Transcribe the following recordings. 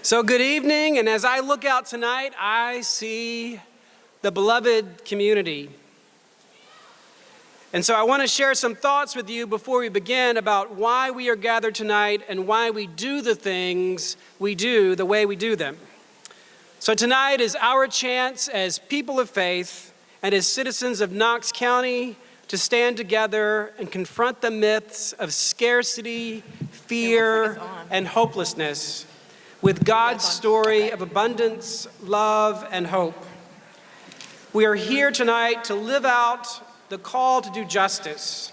So good evening, and as I look out tonight, I see the beloved community. And so I want to share some thoughts with you before we begin about why we are gathered tonight and why we do the things we do the way we do them. So tonight is our chance as people of faith and as citizens of Knox County to stand together and confront the myths of scarcity, fear, and hopelessness with God's story of abundance, love, and hope. We are here tonight to live out the call to do justice.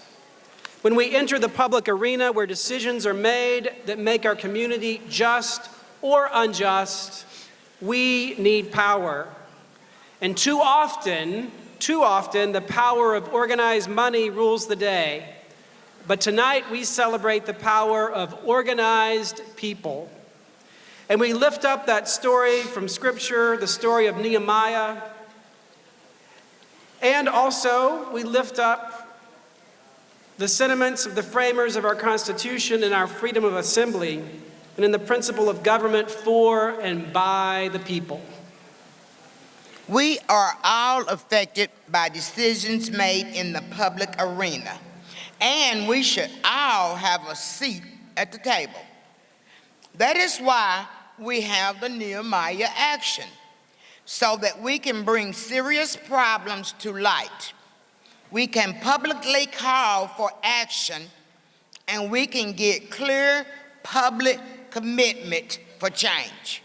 When we enter the public arena where decisions are made that make our community just or unjust, we need power. And too often, the power of organized money rules the day. But tonight we celebrate the power of organized people. And we lift up that story from Scripture, the story of Nehemiah. And also, we lift up the sentiments of the framers of our Constitution and our freedom of assembly, and in the principle of government for and by the people. We are all affected by decisions made in the public arena, and we should all have a seat at the table. That is why we have the Nehemiah action, so that we can bring serious problems to light. We can publicly call for action, and we can get clear public commitment for change.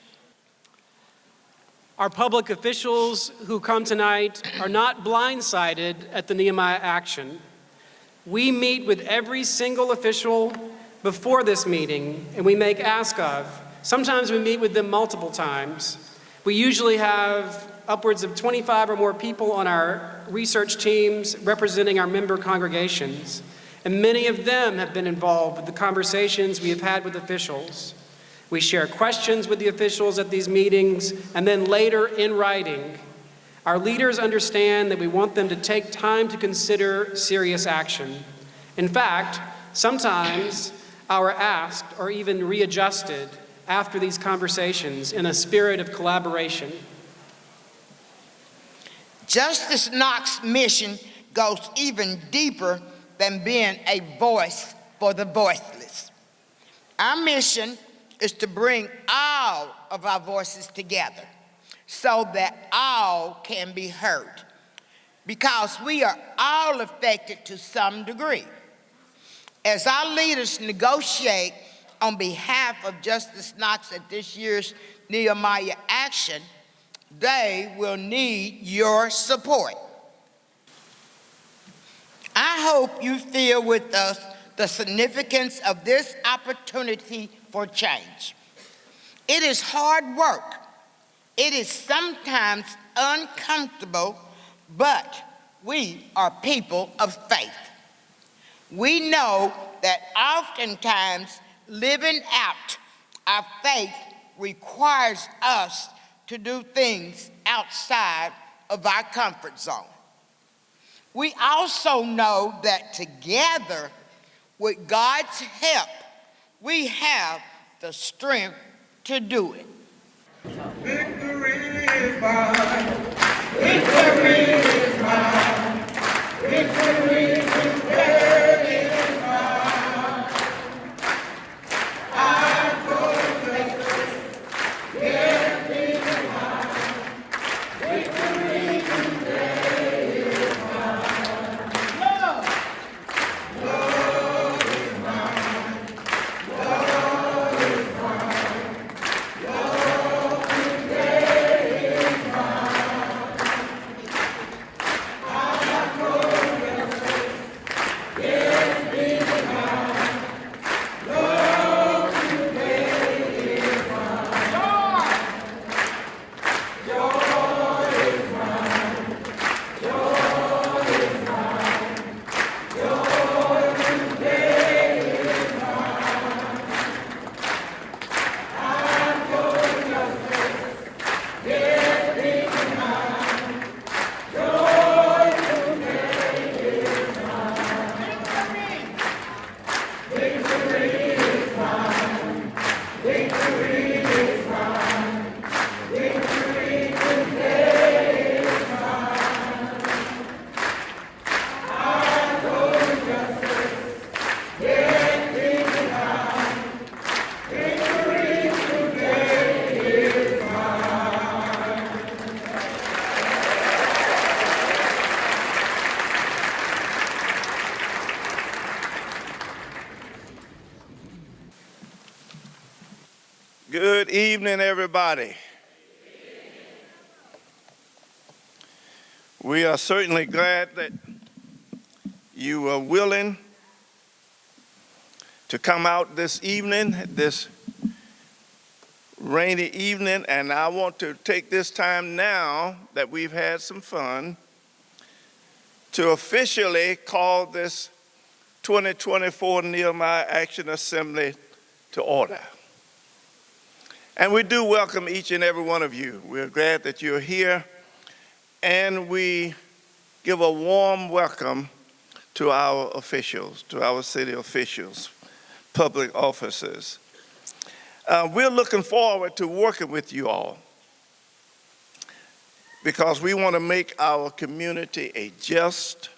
Our public officials who come tonight are not blindsided at the Nehemiah action. We meet with every single official before this meeting, and we make ask of. Sometimes we meet with them multiple times. We usually have upwards of 25 or more people on our research teams representing our member congregations, and many of them have been involved with the conversations we have had with officials. We share questions with the officials at these meetings, and then later in writing. Our leaders understand that we want them to take time to consider serious action. In fact, sometimes our asks are even readjusted after these conversations in a spirit of collaboration. Justice Knox's mission goes even deeper than being a voice for the voiceless. Our mission is to bring all of our voices together so that all can be heard, because we are all affected to some degree. As our leaders negotiate on behalf of Justice Knox at this year's Nehemiah action, they will need your support. I hope you feel with us the significance of this opportunity for change. It is hard work. It is sometimes uncomfortable, but we are people of faith. We know that oftentimes living out our faith requires us to do things outside of our comfort zone. We also know that together, with God's help, we have the strength to do it. Victory is mine. Victory is mine. Victory today is mine. I protest every mine. Victory today is mine. Love is mine. Love is mine. Love today is mine. evening, everybody. We are certainly glad that you are willing to come out this evening, this rainy evening, and I want to take this time now that we've had some fun to officially call this 2024 Nehemiah Action Assembly to order. And we do welcome each and every one of you. We're glad that you're here, and we give a warm welcome to our officials, to our city officials, public officers. We're looking forward to working with you all because we want to make our community a just,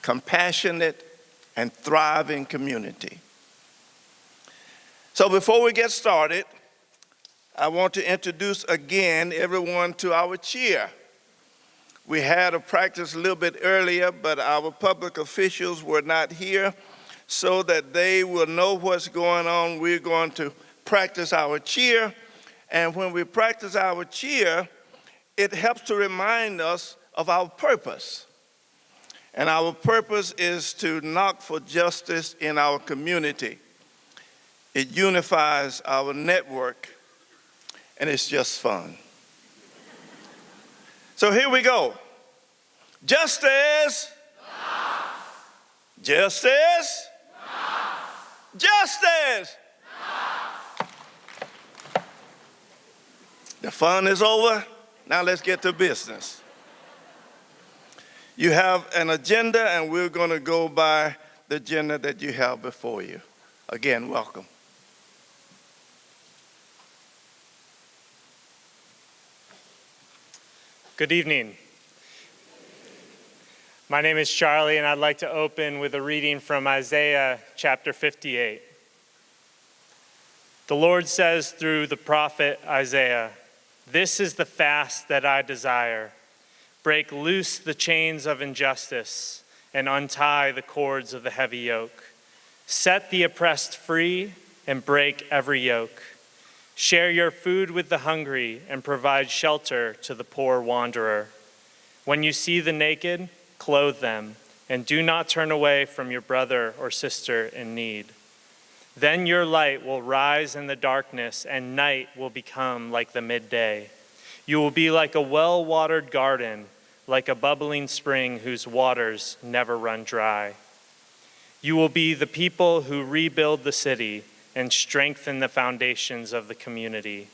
compassionate, and thriving community. So before we get started, I want to introduce again everyone to our cheer. We had a practice a little bit earlier, but our public officials were not here. So that they will know what's going on, we're going to practice our cheer. And when we practice our cheer, it helps to remind us of our purpose. And our purpose is to knock for justice in our community. It unifies our network, and it's just fun. So here we go. Justice. Knox. Justice. Knox. Justice. Knox. The fun is over. Now let's get to business. You have an agenda, and we're going to go by the agenda that you have before you. Again, welcome. Good evening. My name is Charlie, and I'd like to open with a reading from Isaiah chapter 58. The Lord says through the prophet Isaiah, "This is the fast that I desire. Break loose the chains of injustice and untie the cords of the heavy yoke. Set the oppressed free and break every yoke. Share your food with the hungry and provide shelter to the poor wanderer. When you see the naked, clothe them, and do not turn away from your brother or sister in need. Then your light will rise in the darkness, and night will become like the midday. You will be like a well-watered garden, like a bubbling spring whose waters never run dry. You will be the people who rebuild the city and strengthen the foundations of the community.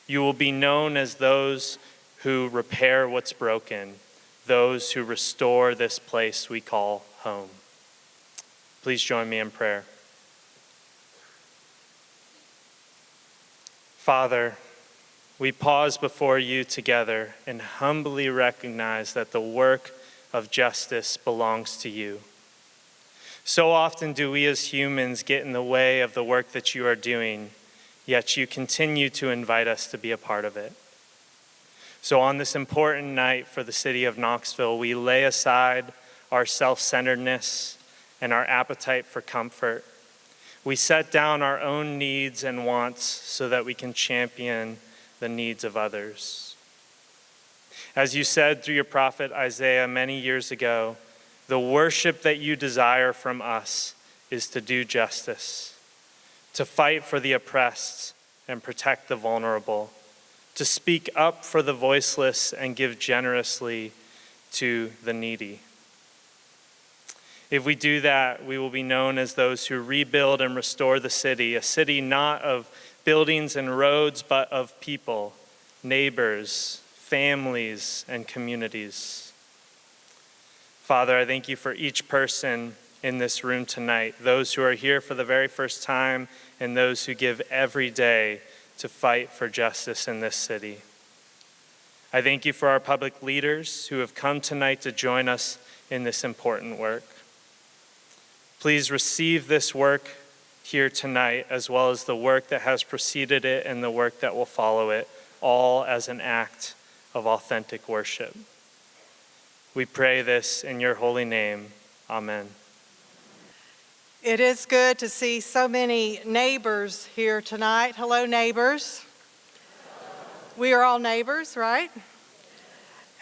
You will be known as those who repair what's broken, those who restore this place we call home." Please join me in prayer. Father, we pause before you together and humbly recognize that the work of justice belongs to you. So often do we as humans get in the way of the work that you are doing, yet you continue to invite us to be a part of it. So on this important night for the city of Knoxville, we lay aside our self-centeredness and our appetite for comfort. We set down our own needs and wants so that we can champion the needs of others. As you said through your prophet Isaiah many years ago, the worship that you desire from us is to do justice, to fight for the oppressed and protect the vulnerable, to speak up for the voiceless and give generously to the needy. If we do that, we will be known as those who rebuild and restore the city, a city not of buildings and roads, but of people, neighbors, families, and communities. Father, I thank you for each person in this room tonight, those who are here for the very first time and those who give every day to fight for justice in this city. I thank you for our public leaders who have come tonight to join us in this important work. Please receive this work here tonight, as well as the work that has preceded it and the work that will follow it, all as an act of authentic worship. We pray this in your holy name. Amen. It is good to see so many neighbors here tonight. Hello, neighbors. We are all neighbors, right?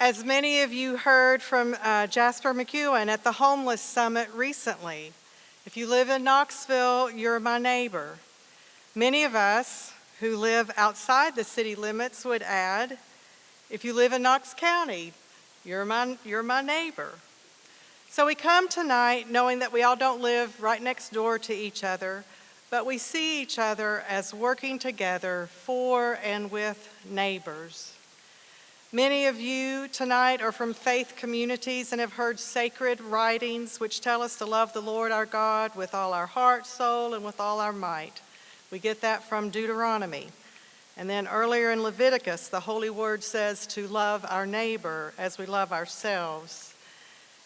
As many of you heard from Jasper McEwen at the Homeless Summit recently, if you live in Knoxville, you're my neighbor. Many of us who live outside the city limits would add, if you live in Knox County, you're my neighbor. So we come tonight knowing that we all don't live right next door to each other, but we see each other as working together for and with neighbors. Many of you tonight are from faith communities and have heard sacred writings which tell us to love the Lord our God with all our heart, soul, and with all our might. We get that from Deuteronomy. And then earlier in Leviticus, the Holy Word says to love our neighbor as we love ourselves.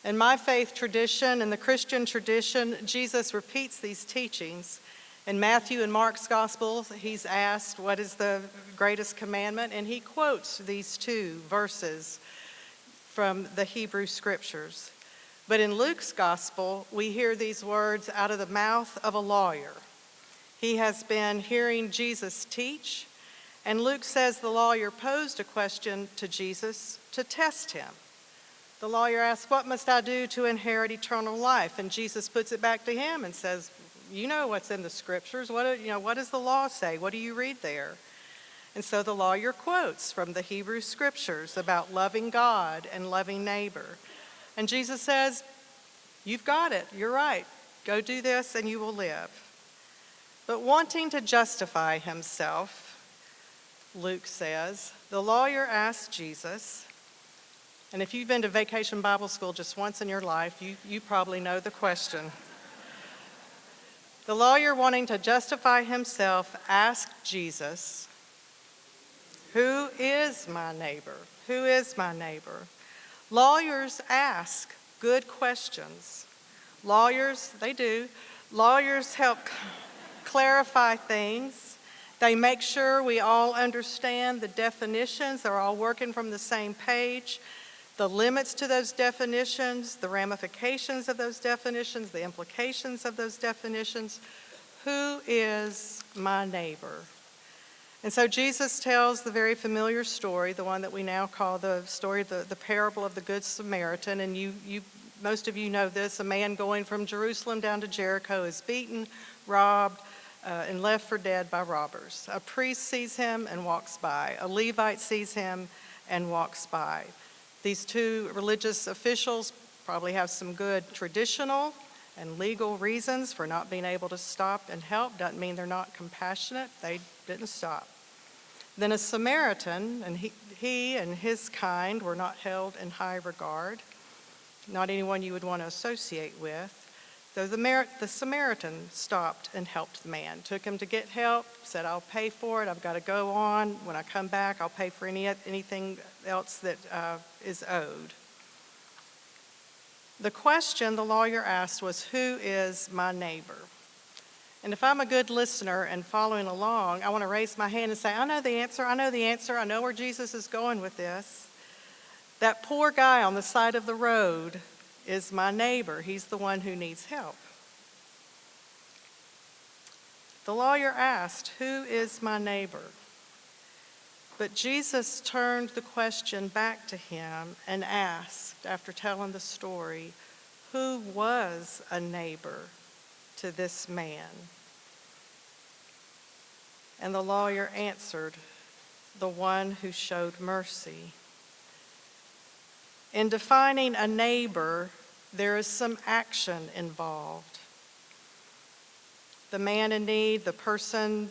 In my faith tradition and the Christian tradition, Jesus repeats these teachings. In Matthew and Mark's Gospels, he's asked, what is the greatest commandment? And he quotes these two verses from the Hebrew Scriptures. But in Luke's Gospel, we hear these words out of the mouth of a lawyer. He has been hearing Jesus teach, and Luke says the lawyer posed a question to Jesus to test him. The lawyer asks, what must I do to inherit eternal life? And Jesus puts it back to him and says, you know what's in the Scriptures. What does the law say? What do you read there? And so the lawyer quotes from the Hebrew Scriptures about loving God and loving neighbor. And Jesus says, you've got it. You're right. Go do this and you will live. But wanting to justify himself, Luke says, the lawyer asked Jesus, and if you've been to Vacation Bible School just once in your life, you probably know the question. The lawyer, wanting to justify himself, asked Jesus, who is my neighbor? Who is my neighbor? Lawyers ask good questions. Lawyers, they do. Lawyers help clarify things. They make sure we all understand the definitions. They're all working from the same page. The limits to those definitions, the ramifications of those definitions, the implications of those definitions. Who is my neighbor? And so Jesus tells the very familiar story, the one that we now call the story, the parable of the Good Samaritan. And most of you know this. A man going from Jerusalem down to Jericho is beaten, robbed, and left for dead by robbers. A priest sees him and walks by. A Levite sees him and walks by. These two religious officials probably have some good traditional and legal reasons for not being able to stop and help. Doesn't mean they're not compassionate. They didn't stop. Then a Samaritan, and he and his kind were not held in high regard, not anyone you would want to associate with. So the Samaritan stopped and helped the man, took him to get help, said, I'll pay for it, I've got to go on. When I come back, I'll pay for anything else that is owed. The question the lawyer asked was, who is my neighbor? And if I'm a good listener and following along, I want to raise my hand and say, I know the answer, I know the answer, I know where Jesus is going with this. That poor guy on the side of the road is my neighbor. He's the one who needs help. The lawyer asked, who is my neighbor? But Jesus turned the question back to him and asked, after telling the story, who was a neighbor to this man? And the lawyer answered, the one who showed mercy. In defining a neighbor, there is some action involved. The man in need, the person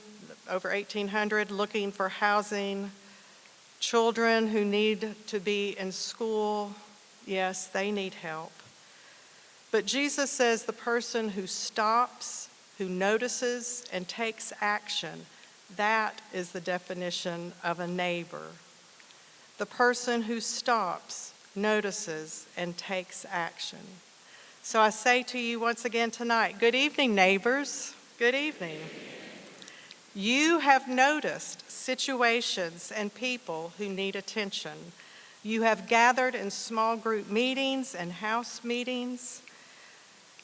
over 1,800 looking for housing, children who need to be in school, yes, they need help. But Jesus says the person who stops, who notices, and takes action, that is the definition of a neighbor. The person who stops, notices, and takes action. So I say to you once again tonight, good evening, neighbors. Good evening. You have noticed situations and people who need attention. You have gathered in small group meetings and house meetings.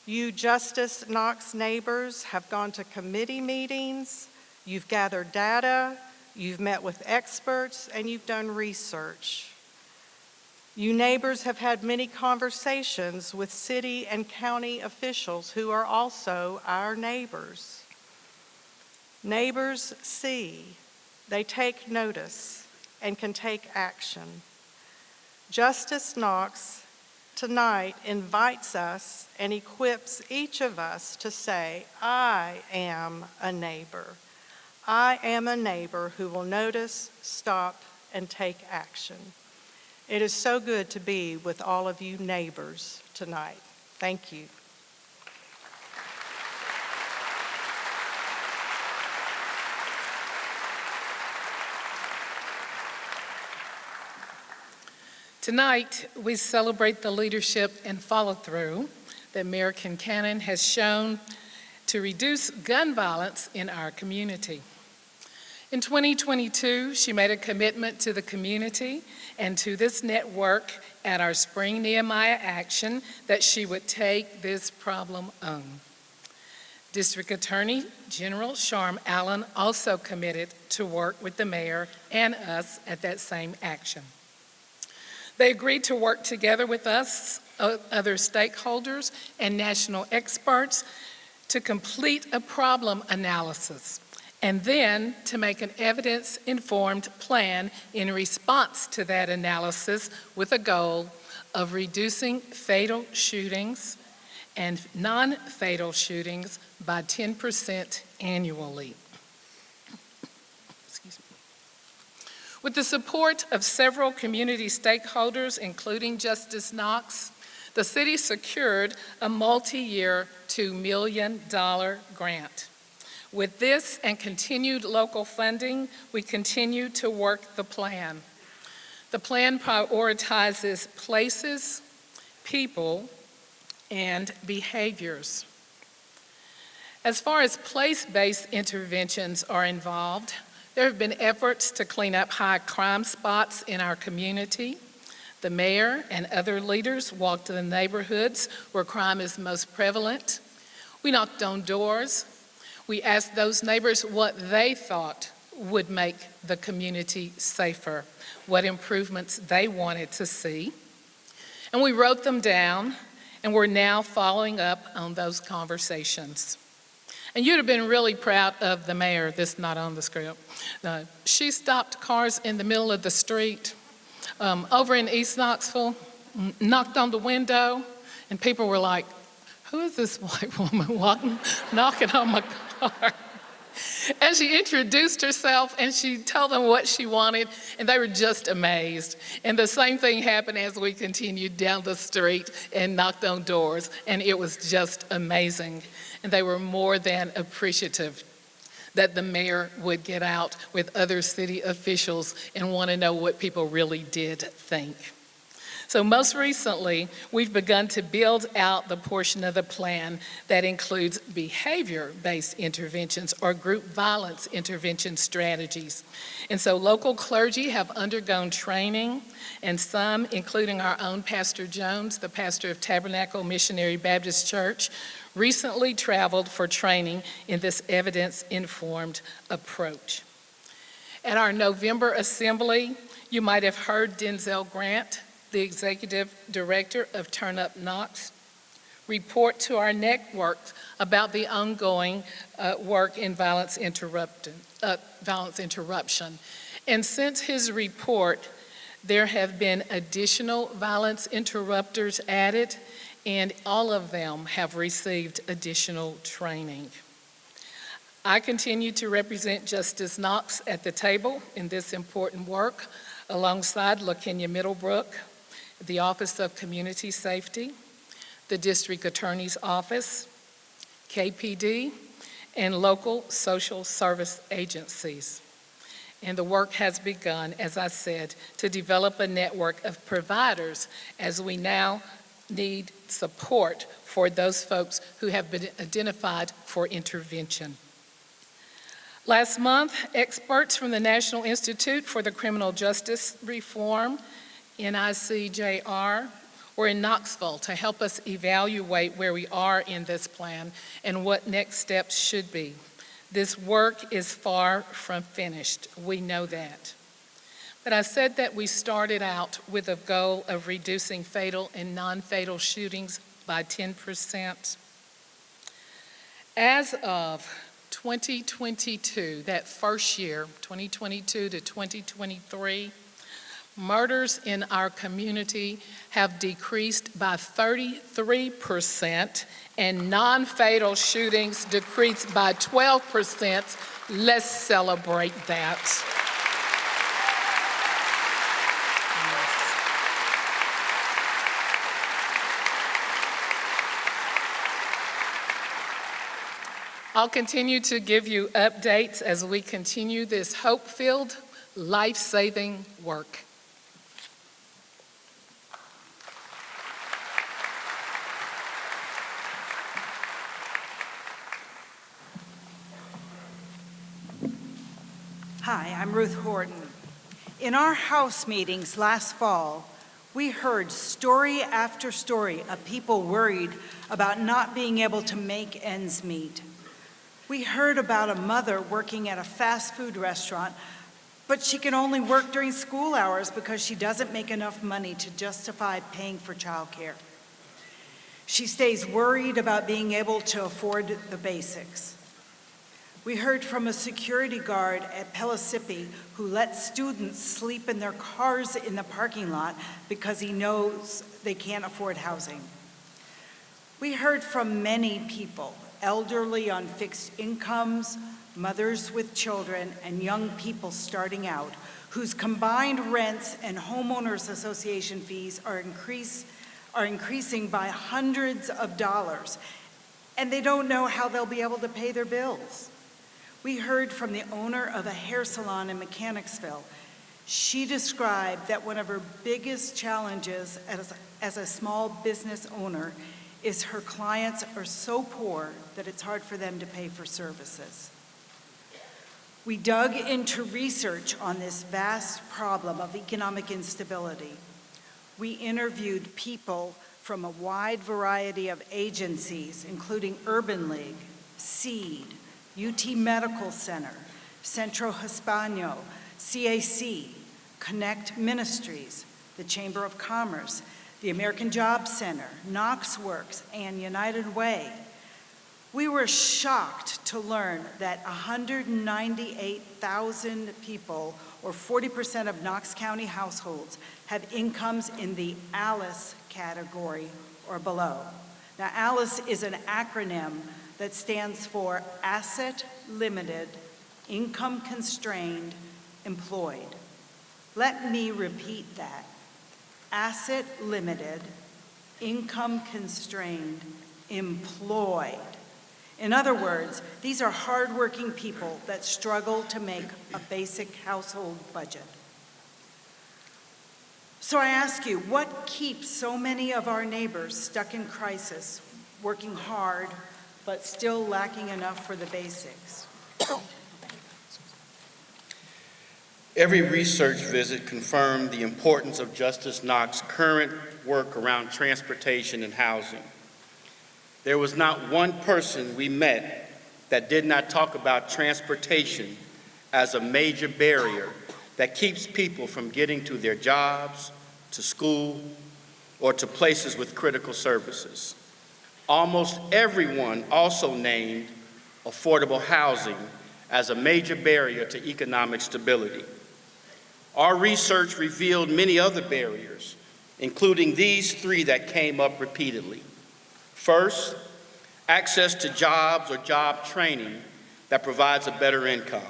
You Justice Knox neighbors have gone to committee meetings. You've gathered data. You've met with experts and you've done research. You neighbors have had many conversations with city and county officials who are also our neighbors. Neighbors see, they take notice, and can take action. Justice Knox tonight invites us and equips each of us to say, I am a neighbor. I am a neighbor who will notice, stop, and take action. It is so good to be with all of you neighbors tonight. Thank you. Tonight, we celebrate the leadership and follow-through that Mayor Kincannon has shown to reduce gun violence in our community. In 2022, she made a commitment to the community and to this network at our Spring Nehemiah Action that she would take this problem on. District Attorney General Sharm Allen also committed to work with the mayor and us at that same action. They agreed to work together with us, other stakeholders, and national experts to complete a problem analysis and then to make an evidence-informed plan in response to that analysis with a goal of reducing fatal shootings and non-fatal shootings by 10% annually. With the support of several community stakeholders, including Justice Knox, the city secured a multi-year $2 million grant. With this and continued local funding, we continue to work the plan. The plan prioritizes places, people, and behaviors. As far as place-based interventions are involved, there have been efforts to clean up high crime spots in our community. The mayor and other leaders walked to the neighborhoods where crime is most prevalent. We knocked on doors. We asked those neighbors what they thought would make the community safer, what improvements they wanted to see. And we wrote them down, and we're now following up on those conversations. And you'd have been really proud of the mayor. This is not on the script. She stopped cars in the middle of the street over in East Knoxville, knocked on the window, and people were like, who is this white woman knocking on my car? And she introduced herself and she told them what she wanted, and they were just amazed. And the same thing happened as we continued down the street and knocked on doors, and it was just amazing. And they were more than appreciative that the mayor would get out with other city officials and want to know what people really did think. So most recently, we've begun to build out the portion of the plan that includes behavior-based interventions or group violence intervention strategies. And so local clergy have undergone training, and some, including our own Pastor Jones, the pastor of Tabernacle Missionary Baptist Church, recently traveled for training in this evidence-informed approach. At our November assembly, you might have heard Denzel Grant, the executive director of Turn Up Knox, report to our network about the ongoing work in violence interruption. And since his report, there have been additional violence interrupters added, and all of them have received additional training. I continue to represent Justice Knox at the table in this important work alongside LaKenya Middlebrook, the Office of Community Safety, the District Attorney's Office, KPD, and local social service agencies. And the work has begun, as I said, to develop a network of providers as we now need support for those folks who have been identified for intervention. Last month, experts from the National Institute for the Criminal Justice Reform, NICJR, were in Knoxville to help us evaluate where we are in this plan and what next steps should be. This work is far from finished. We know that. But I said that we started out with a goal of reducing fatal and non-fatal shootings by 10%. As of 2022, that first year, 2022 to 2023, murders in our community have decreased by 33% and non-fatal shootings decreased by 12%. Let's celebrate that. I'll continue to give you updates as we continue this hope-filled, life-saving work. Hi, I'm Ruth Horton. In our House meetings last fall, we heard story after story of people worried about not being able to make ends meet. We heard about a mother working at a fast food restaurant, but she can only work during school hours because she doesn't make enough money to justify paying for childcare. She stays worried about being able to afford the basics. We heard from a security guard at Pellissippi who lets students sleep in their cars in the parking lot because he knows they can't afford housing. We heard from many people, elderly on fixed incomes, mothers with children, and young people starting out, whose combined rents and homeowners association fees are increasing by hundreds of dollars, and they don't know how they'll be able to pay their bills. We heard from the owner of a hair salon in Mechanicsville. She described that one of her biggest challenges as a small business owner is her clients are so poor that it's hard for them to pay for services. We dug into research on this vast problem of economic instability. We interviewed people from a wide variety of agencies, including Urban League, SEED, UT Medical Center, Centro Hispano, CAC, Connect Ministries, the Chamber of Commerce, the American Job Center, Knox Works, and United Way. We were shocked to learn that 198,000 people, or 40% of Knox County households, have incomes in the ALICE category or below. Now, ALICE is an acronym that stands for Asset Limited, Income Constrained, Employed. Let me repeat that. Asset limited, income constrained, employed. In other words, these are hardworking people that struggle to make a basic household budget. So I ask you, what keeps so many of our neighbors stuck in crisis, working hard, but still lacking enough for the basics? Every research visit confirmed the importance of Justice Knox's current work around transportation and housing. There was not one person we met that did not talk about transportation as a major barrier that keeps people from getting to their jobs, to school, or to places with critical services. Almost everyone also named affordable housing as a major barrier to economic stability. Our research revealed many other barriers, including these three that came up repeatedly. First, access to jobs or job training that provides a better income.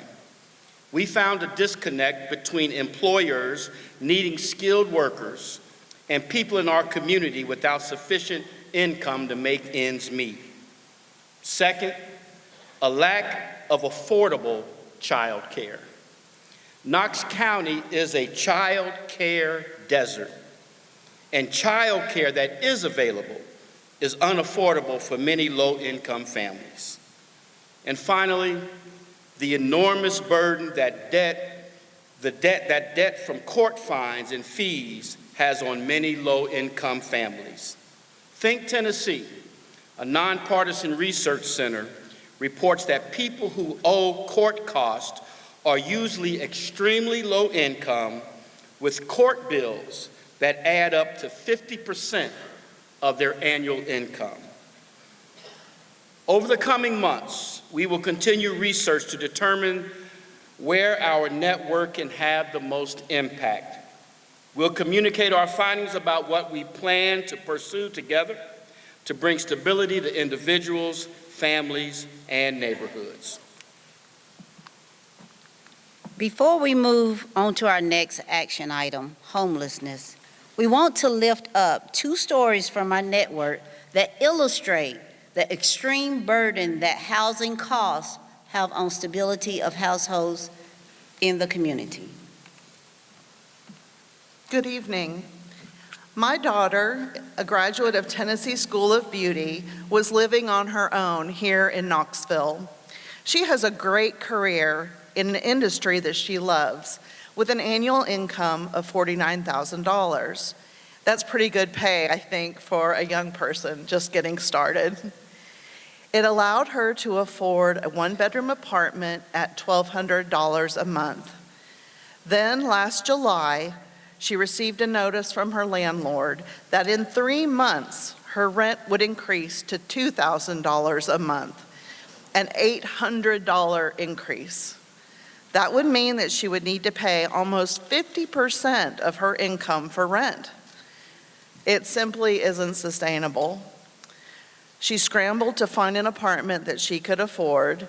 We found a disconnect between employers needing skilled workers and people in our community without sufficient income to make ends meet. Second, a lack of affordable child care. Knox County is a child care desert, and child care that is available is unaffordable for many low-income families. And finally, the enormous burden that debt from court fines and fees has on many low-income families. Think Tennessee, a nonpartisan research center reports that people who owe court costs are usually extremely low income with court bills that add up to 50% of their annual income. Over the coming months, we will continue research to determine where our network can have the most impact. We'll communicate our findings about what we plan to pursue together to bring stability to individuals, families, and neighborhoods. Before we move on to our next action item, homelessness, we want to lift up 2 stories from our network that illustrate the extreme burden that housing costs have on stability of households in the community. Good evening. My daughter, a graduate of Tennessee School of Beauty, was living on her own here in Knoxville. She has a great career in an industry that she loves, with an annual income of $49,000. That's pretty good pay, I think, for a young person just getting started. It allowed her to afford a 1-bedroom apartment at $1,200 a month. Then last July, she received a notice from her landlord that in 3 months, her rent would increase to $2,000 a month, an $800 increase. That would mean that she would need to pay almost 50% of her income for rent. It simply isn't sustainable. She scrambled to find an apartment that she could afford,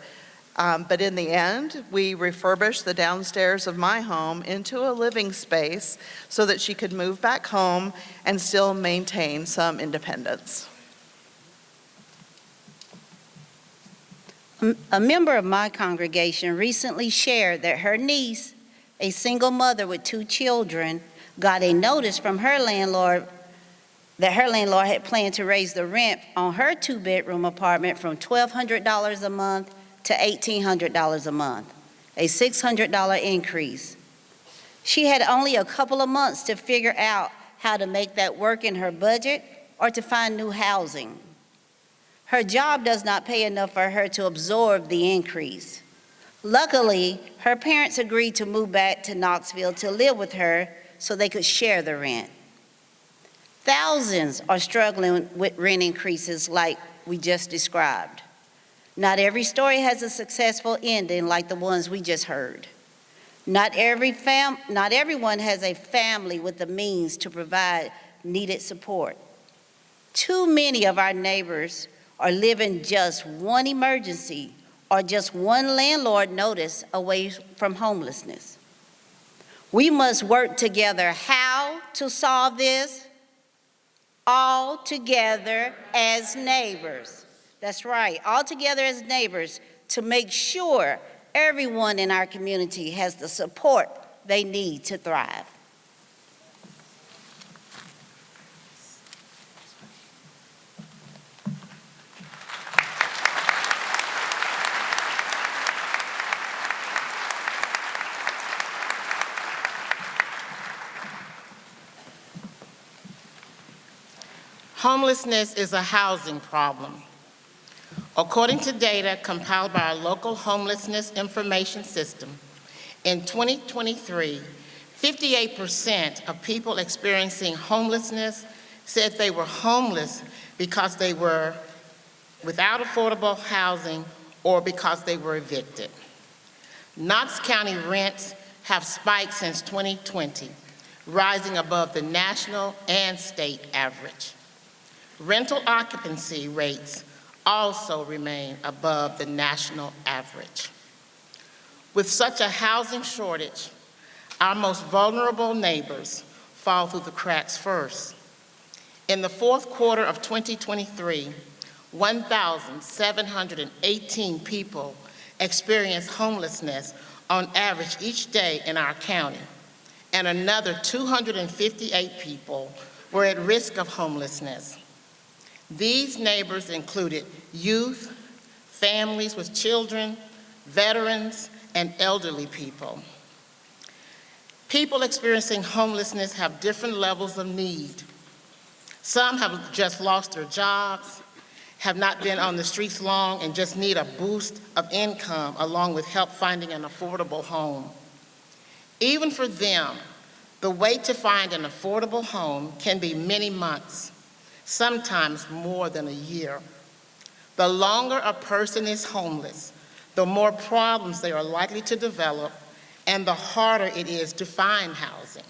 but in the end, we refurbished the downstairs of my home into a living space so that she could move back home and still maintain some independence. A member of my congregation recently shared that her niece, a single mother with 2 children, got a notice from her landlord that her landlord had planned to raise the rent on her 2-bedroom apartment from $1,200 a month to $1,800 a month, a $600 increase. She had only a couple of months to figure out how to make that work in her budget or to find new housing. Her job does not pay enough for her to absorb the increase. Luckily, her parents agreed to move back to Knoxville to live with her so they could share the rent. Thousands are struggling with rent increases like we just described. Not every story has a successful ending like the ones we just heard. Not everyone has a family with the means to provide needed support. Too many of our neighbors are living just one emergency or just one landlord notice away from homelessness. We must work together how to solve this? All together as neighbors. That's right, all together as neighbors to make sure everyone in our community has the support they need to thrive. Homelessness is a housing problem. According to data compiled by our local homelessness information system, in 2023, 58% of people experiencing homelessness said they were homeless because they were without affordable housing or because they were evicted. Knox County rents have spiked since 2020, rising above the national and state average. Rental occupancy rates also remain above the national average. With such a housing shortage, our most vulnerable neighbors fall through the cracks first. In the fourth quarter of 2023, 1,718 people experienced homelessness on average each day in our county, and another 258 people were at risk of homelessness. These neighbors included youth, families with children, veterans, and elderly people. People experiencing homelessness have different levels of need. Some have just lost their jobs, have not been on the streets long and just need a boost of income along with help finding an affordable home. Even for them, the wait to find an affordable home can be many months, sometimes more than a year. The longer a person is homeless, the more problems they are likely to develop and the harder it is to find housing.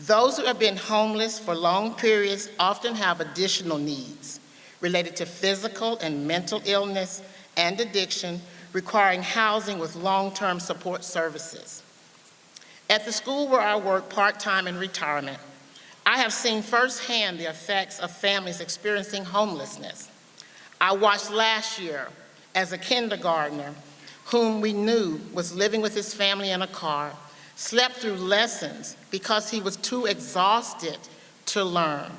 Those who have been homeless for long periods often have additional needs related to physical and mental illness and addiction, requiring housing with long-term support services. At the school where I work part-time in retirement, I have seen firsthand the effects of families experiencing homelessness. I watched last year as a kindergartner whom we knew was living with his family in a car, slept through lessons because he was too exhausted to learn.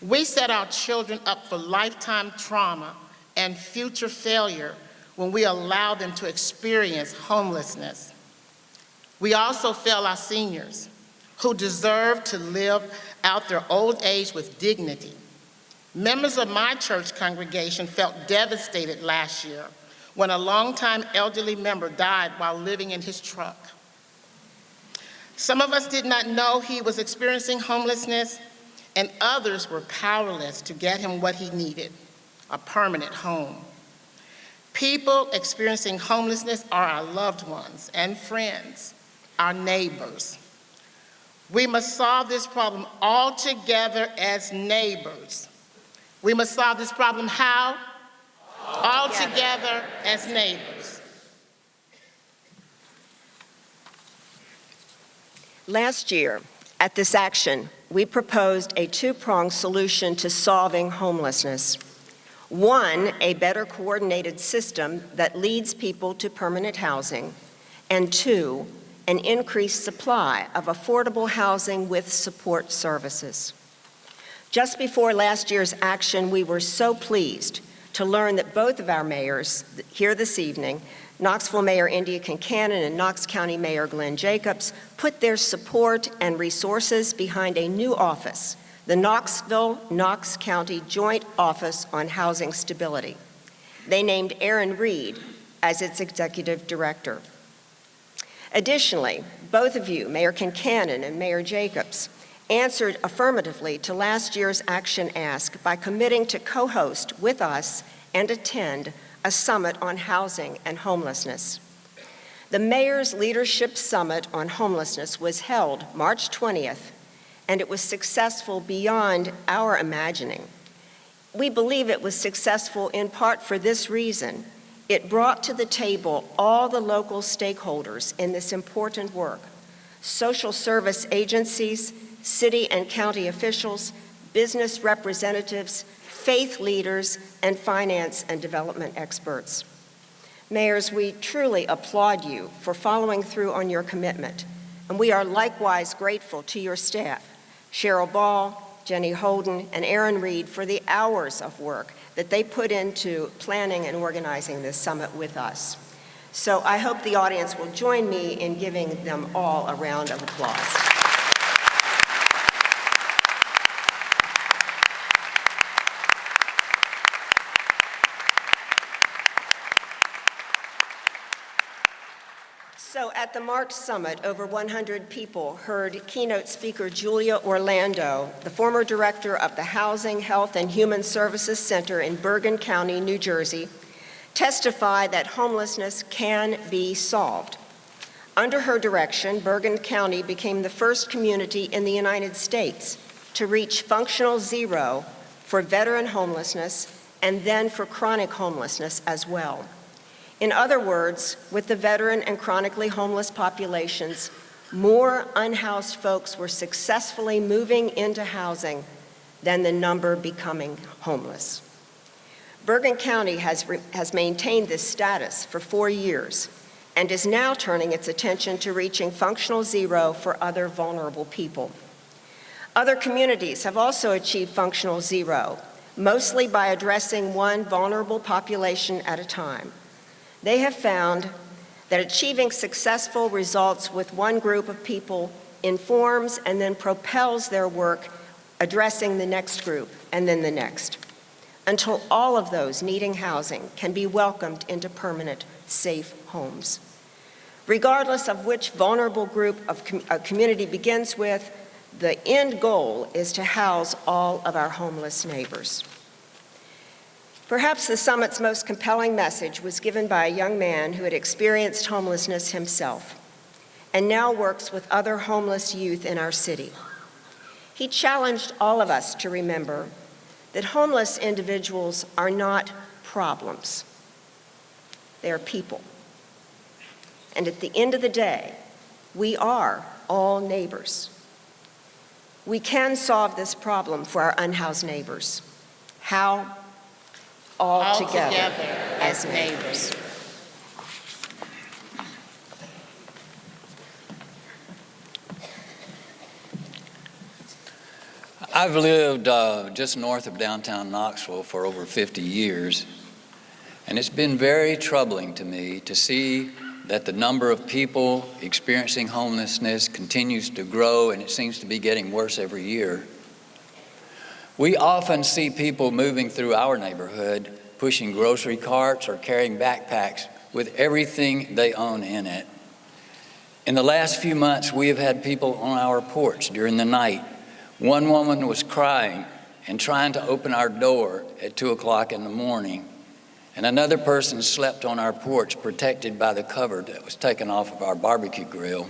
We set our children up for lifetime trauma and future failure when we allow them to experience homelessness. We also fail our seniors, who deserve to live out their old age with dignity. Members of my church congregation felt devastated last year when a longtime elderly member died while living in his truck. Some of us did not know he was experiencing homelessness, and others were powerless to get him what he needed, a permanent home. People experiencing homelessness are our loved ones and friends, our neighbors. We must solve this problem all together as neighbors. We must solve this problem how? All together as neighbors. Last year, at this action, we proposed a two-pronged solution to solving homelessness. One, a better coordinated system that leads people to permanent housing, and two, an increased supply of affordable housing with support services. Just before last year's action, we were so pleased to learn that both of our mayors here this evening, Knoxville Mayor India Kincannon and Knox County Mayor Glenn Jacobs, put their support and resources behind a new office, the Knoxville-Knox County Joint Office on Housing Stability. They named Aaron Reed as its executive director. Additionally, both of you, Mayor Kincannon and Mayor Jacobs, answered affirmatively to last year's action ask by committing to co-host with us and attend a summit on housing and homelessness. The Mayor's Leadership Summit on Homelessness was held March 20th, and it was successful beyond our imagining. We believe it was successful in part for this reason. It brought to the table all the local stakeholders in this important work: social service agencies, city and county officials, business representatives, faith leaders, and finance and development experts. Mayors, we truly applaud you for following through on your commitment, and we are likewise grateful to your staff, Cheryl Ball, Jenny Holden, and Aaron Reed, for the hours of work that they put into planning and organizing this summit with us. So I hope the audience will join me in giving them all a round of applause. So at the March Summit, over 100 people heard keynote speaker Julia Orlando, the former director of the Housing, Health, and Human Services Center in Bergen County, New Jersey, testify that homelessness can be solved. Under her direction, Bergen County became the first community in the United States to reach functional zero for veteran homelessness and then for chronic homelessness as well. In other words, with the veteran and chronically homeless populations, more unhoused folks were successfully moving into housing than the number becoming homeless. Bergen County has maintained this status for 4 years and is now turning its attention to reaching functional zero for other vulnerable people. Other communities have also achieved functional zero, mostly by addressing one vulnerable population at a time. They have found that achieving successful results with one group of people informs and then propels their work addressing the next group and then the next. until all of those needing housing can be welcomed into permanent, safe homes. Regardless of which vulnerable group a community begins with, the end goal is to house all of our homeless neighbors. Perhaps the summit's most compelling message was given by a young man who had experienced homelessness himself and now works with other homeless youth in our city. He challenged all of us to remember that homeless individuals are not problems. They are people. And at the end of the day, we are all neighbors. We can solve this problem for our unhoused neighbors. How? All together as neighbors. I've lived just north of downtown Knoxville for over 50 years, and it's been very troubling to me to see that the number of people experiencing homelessness continues to grow, and it seems to be getting worse every year. We often see people moving through our neighborhood, pushing grocery carts or carrying backpacks with everything they own in it. In the last few months, we have had people on our porch during the night. One woman was crying and trying to open our door at 2 o'clock in the morning, and another person slept on our porch protected by the cover that was taken off of our barbecue grill.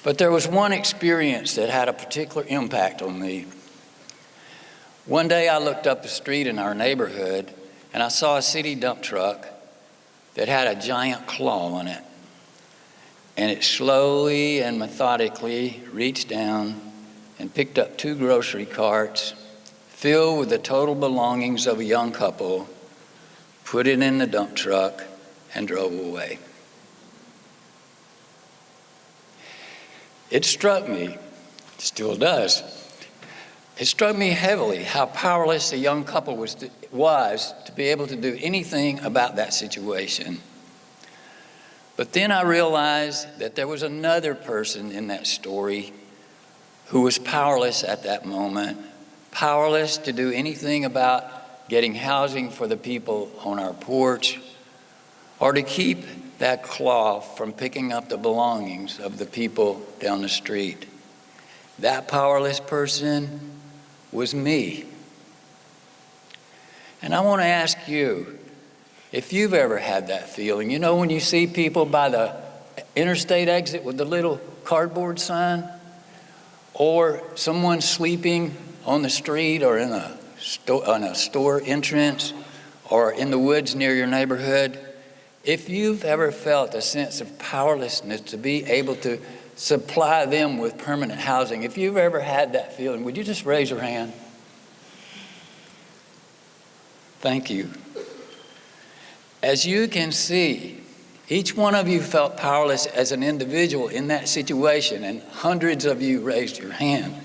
But there was one experience that had a particular impact on me. One day I looked up the street in our neighborhood and I saw a city dump truck that had a giant claw on it. And it slowly and methodically reached down and picked up 2 grocery carts filled with the total belongings of a young couple, put it in the dump truck, and drove away. It struck me, still does, it struck me heavily how powerless the young couple was to be able to do anything about that situation. But then I realized that there was another person in that story who was powerless at that moment, powerless to do anything about getting housing for the people on our porch, or to keep that claw from picking up the belongings of the people down the street. That powerless person was me. And I want to ask you, if you've ever had that feeling, you know when you see people by the interstate exit with the little cardboard sign, or someone sleeping on the street or in a store entrance or in the woods near your neighborhood, if you've ever felt a sense of powerlessness to be able to supply them with permanent housing, if you've ever had that feeling, would you just raise your hand? Thank you. As you can see, each one of you felt powerless as an individual in that situation, and hundreds of you raised your hand.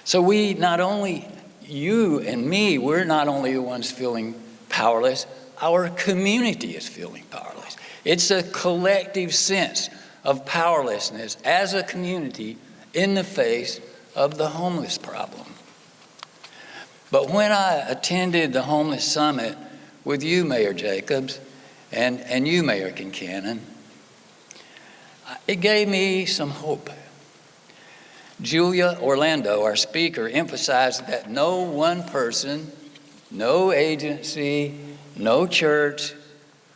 So we not only, you and me, we're not only the ones feeling powerless, our community is feeling powerless. It's a collective sense of powerlessness as a community in the face of the homeless problem. But when I attended the Homeless Summit with you, Mayor Jacobs, and you, Mayor Kincannon, it gave me some hope. Julia Orlando, our speaker, emphasized that no one person, no agency, no church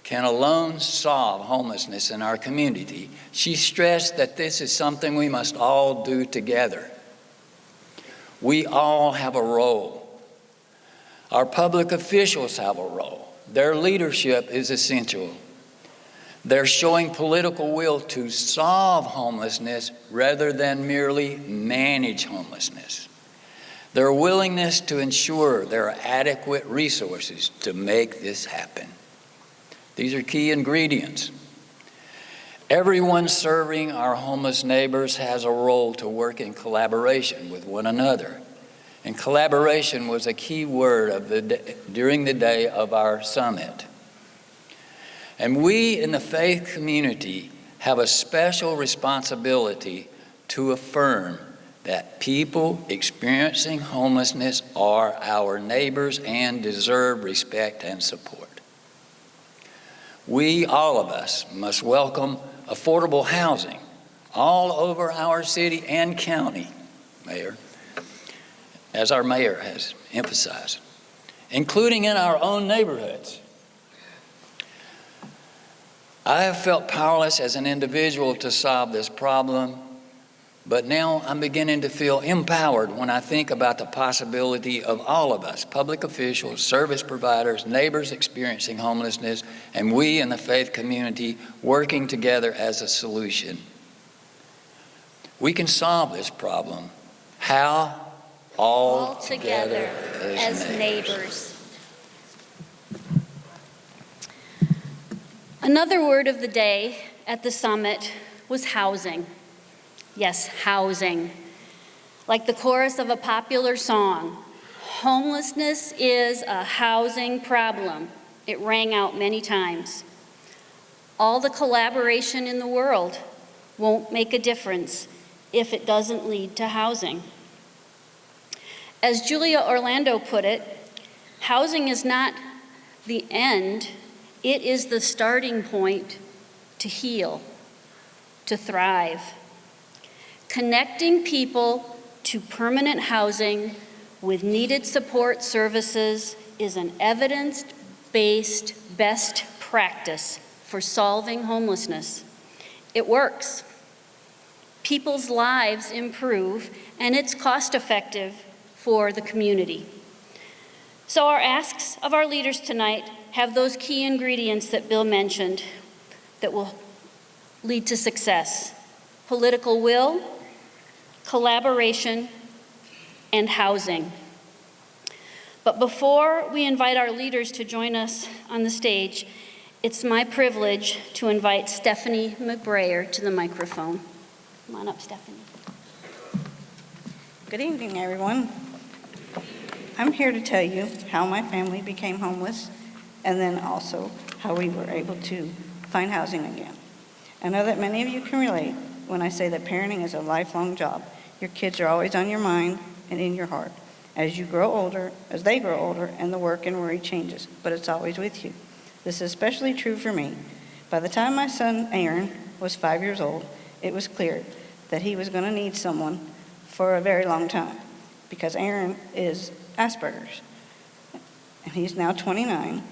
can alone solve homelessness in our community. She stressed that this is something we must all do together. We all have a role. Our public officials have a role. Their leadership is essential. They're showing political will to solve homelessness rather than merely manage homelessness. Their willingness to ensure there are adequate resources to make this happen. These are key ingredients. Everyone serving our homeless neighbors has a role to work in collaboration with one another. And collaboration was a key word during the day of our summit. And we in the faith community have a special responsibility to affirm that people experiencing homelessness are our neighbors and deserve respect and support. We, all of us, must welcome affordable housing all over our city and county, Mayor, as our mayor has emphasized, including in our own neighborhoods. I have felt powerless as an individual to solve this problem, but now I'm beginning to feel empowered when I think about the possibility of all of us, public officials, service providers, neighbors experiencing homelessness, and we in the faith community working together as a solution. We can solve this problem. How? All together as neighbors. Another word of the day at the summit was housing. Yes, housing. Like the chorus of a popular song, homelessness is a housing problem. It rang out many times. All the collaboration in the world won't make a difference if it doesn't lead to housing. As Julia Orlando put it, housing is not the end, it is the starting point to heal, to thrive. Connecting people to permanent housing with needed support services is an evidence-based best practice for solving homelessness. It works. People's lives improve, and it's cost-effective for the community. So our asks of our leaders tonight have those key ingredients that Bill mentioned that will lead to success: political will, collaboration, and housing. But before we invite our leaders to join us on the stage, it's my privilege to invite Stephanie McBrayer to the microphone. Come on up, Stephanie. Good evening, everyone. I'm here to tell you how my family became homeless and then also how we were able to find housing again. I know that many of you can relate when I say that parenting is a lifelong job. Your kids are always on your mind and in your heart as they grow older, and the work and worry changes, but it's always with you. This is especially true for me. By the time my son Aaron was 5 years old, it was clear that he was going to need someone for a very long time because Aaron is Asperger's, and he's now 29.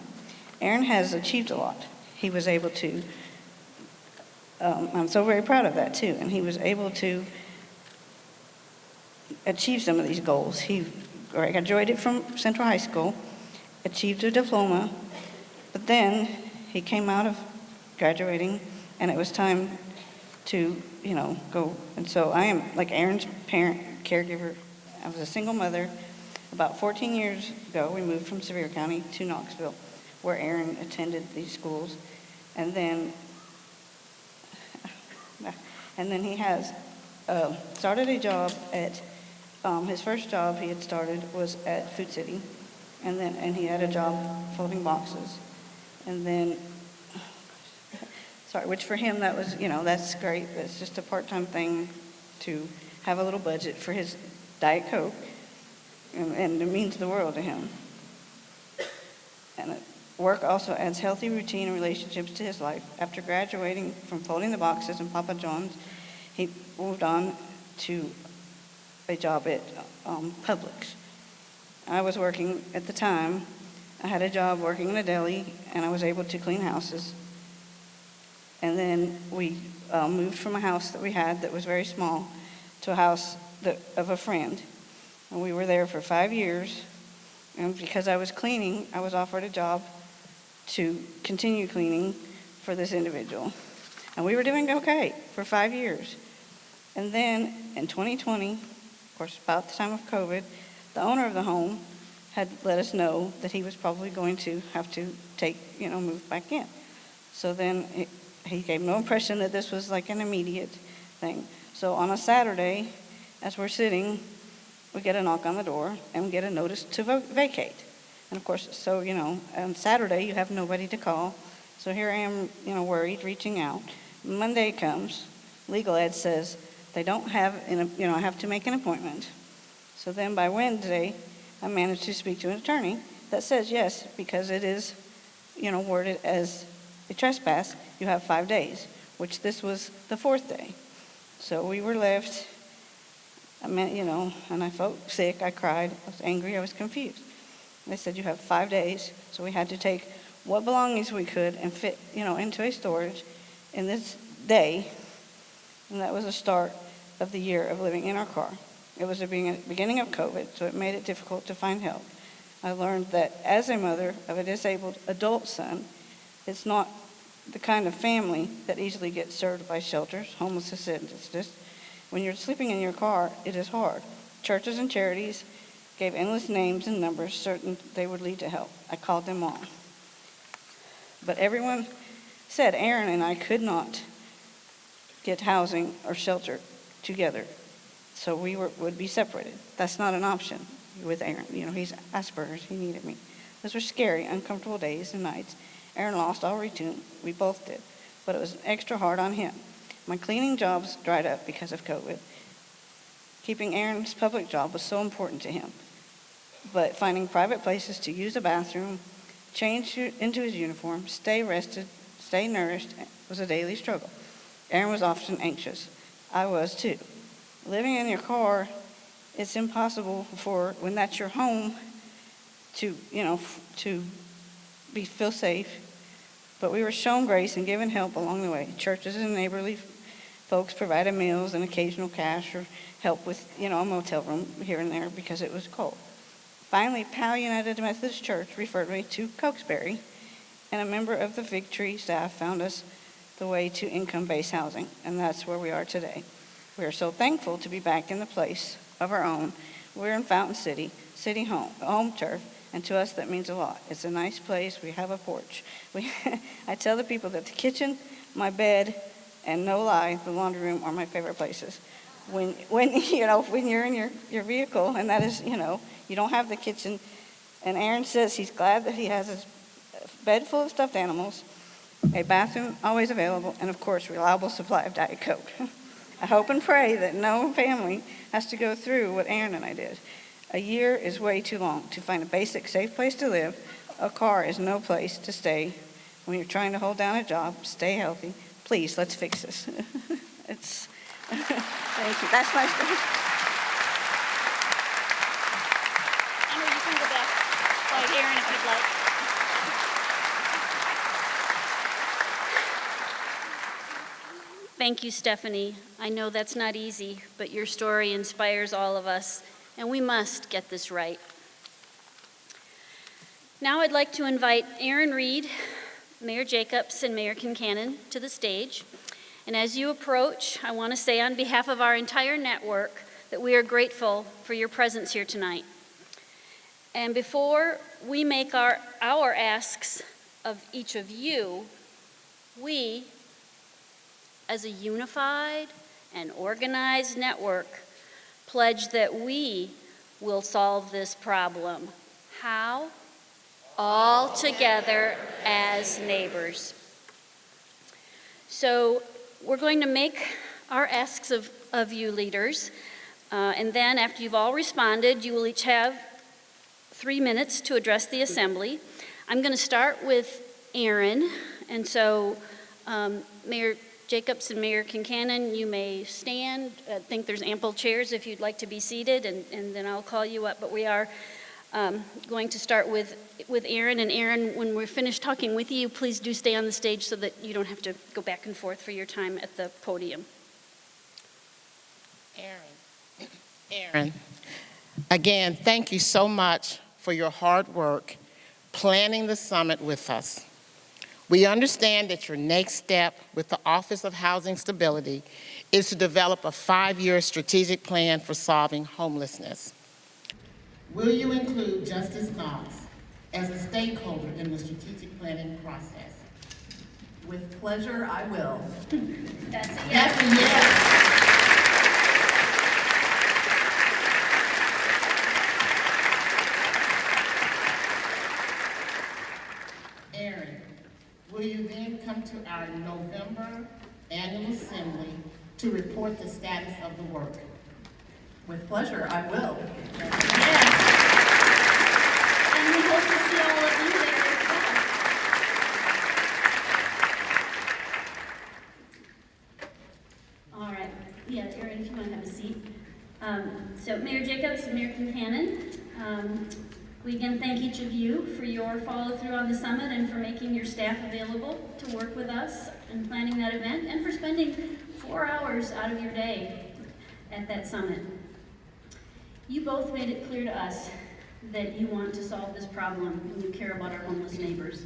Aaron has achieved a lot. He was able to, I'm so very proud of that too, and he was able to achieve some of these goals. He graduated from Central High School, achieved a diploma, but then he came out of graduating and it was time to, go. And so I am like Aaron's parent, caregiver. I was a single mother. About 14 years ago, we moved from Sevier County to Knoxville, where Aaron attended these schools. And then he has started a job at, his first job he had started was at Food City. And he had a job folding boxes. And then, which for him, that was, that's great. It's just a part-time thing to have a little budget for his Diet Coke. And it means the world to him. And work also adds healthy routine and relationships to his life. After graduating from folding the boxes in Papa John's, he moved on to a job at Publix. I was working at the time. I had a job working in a deli, and I was able to clean houses. And then we moved from a house that we had that was very small to a house of a friend. And we were there for 5 years. And because I was cleaning, I was offered a job to continue cleaning for this individual. And we were doing okay for 5 years. And then in 2020, of course, about the time of COVID, the owner of the home had let us know that he was probably going to have to move back in. So then he gave no impression that this was like an immediate thing. So on a Saturday, as we're sitting, we get a knock on the door and we get a notice to vacate. And of course, so, on Saturday you have nobody to call. So here I am, worried, reaching out. Monday comes, legal ed says They don't have, I have to make an appointment. So then by Wednesday, I managed to speak to an attorney that says yes, because it is, worded as a trespass, you have 5 days, which this was the 4th day. So we were left, and I felt sick, I cried, I was angry, I was confused. They said you have 5 days, so we had to take what belongings we could and fit, into a storage in this day, and that was the start of the year of living in our car. It was the beginning of COVID, so it made it difficult to find help. I learned that as a mother of a disabled adult son, it's not the kind of family that easily gets served by shelters, homeless assistance. When you're sleeping in your car, it is hard. Churches and charities gave endless names and numbers certain they would lead to help. I called them all. But everyone said Aaron and I could not get housing or shelter together, so we would be separated. That's not an option with Aaron. He's Asperger's, he needed me. Those were scary, uncomfortable days and nights. Aaron lost all routine, we both did, but it was extra hard on him. My cleaning jobs dried up because of COVID. Keeping Aaron's public job was so important to him, but finding private places to use a bathroom, change into his uniform, stay rested, stay nourished was a daily struggle. Aaron was often anxious. I was too. Living in your car, it's impossible when that's your home to feel safe. But we were shown grace and given help along the way. Churches and neighborly folks provided meals and occasional cash or help with, a motel room here and there because it was cold. Finally, Powell United Methodist Church referred me to Cokesbury, and a member of the Fig Tree staff found us the way to income-based housing, and that's where we are today. We are so thankful to be back in the place of our own. We're in Fountain City, home turf, and to us that means a lot. It's a nice place. We have a porch. I tell the people that the kitchen, my bed, and no lie, the laundry room are my favorite places. When you're in your vehicle, and that is, you don't have the kitchen, and Aaron says he's glad that he has his bed full of stuffed animals, a bathroom always available, and of course, reliable supply of Diet Coke. I hope and pray that no family has to go through what Aaron and I did. A year is way too long to find a basic, safe place to live. A car is no place to stay when you're trying to hold down a job, stay healthy. Please, let's fix this. Thank you. That's my story. Emma, you can go back by Aaron if you'd like. Thank you, Stephanie. I know that's not easy, but your story inspires all of us, and we must get this right. Now I'd like to invite Aaron Reed, Mayor Jacobs, and Mayor Kincannon to the stage. And as you approach, I want to say on behalf of our entire network that we are grateful for your presence here tonight. And before we make our asks of each of you, we, as a unified and organized network, pledge that we will solve this problem. How? All together as neighbors. So we're going to make our asks of you leaders, and then after you've all responded, you will each have 3 minutes to address the assembly. I'm going to start with Aaron, and so Mayor Jacobs and Mayor Kincannon, you may stand. I think there's ample chairs if you'd like to be seated, and then I'll call you up. But we are going to start with Aaron. And Aaron, when we're finished talking with you, please do stay on the stage so that you don't have to go back and forth for your time at the podium. Aaron, again, thank you so much for your hard work planning the summit with us. We understand that your next step with the Office of Housing Stability is to develop a 5-year strategic plan for solving homelessness. Will you include Justice Knox as a stakeholder in the strategic planning process? With pleasure, I will. That's a yes. That's a yes. Aaron, will you then come to our November annual assembly to report the status of the work. With pleasure, I will. Yes. And we hope to see all of you there as well. All right. Yeah, Erin, if you want to have a seat. So Mayor Jacobs and Mayor Kincannon, we again thank each of you for your follow through on the summit and for making your staff available to work with us and planning that event and for spending 4 hours out of your day at that summit. You both made it clear to us that you want to solve this problem and you care about our homeless neighbors.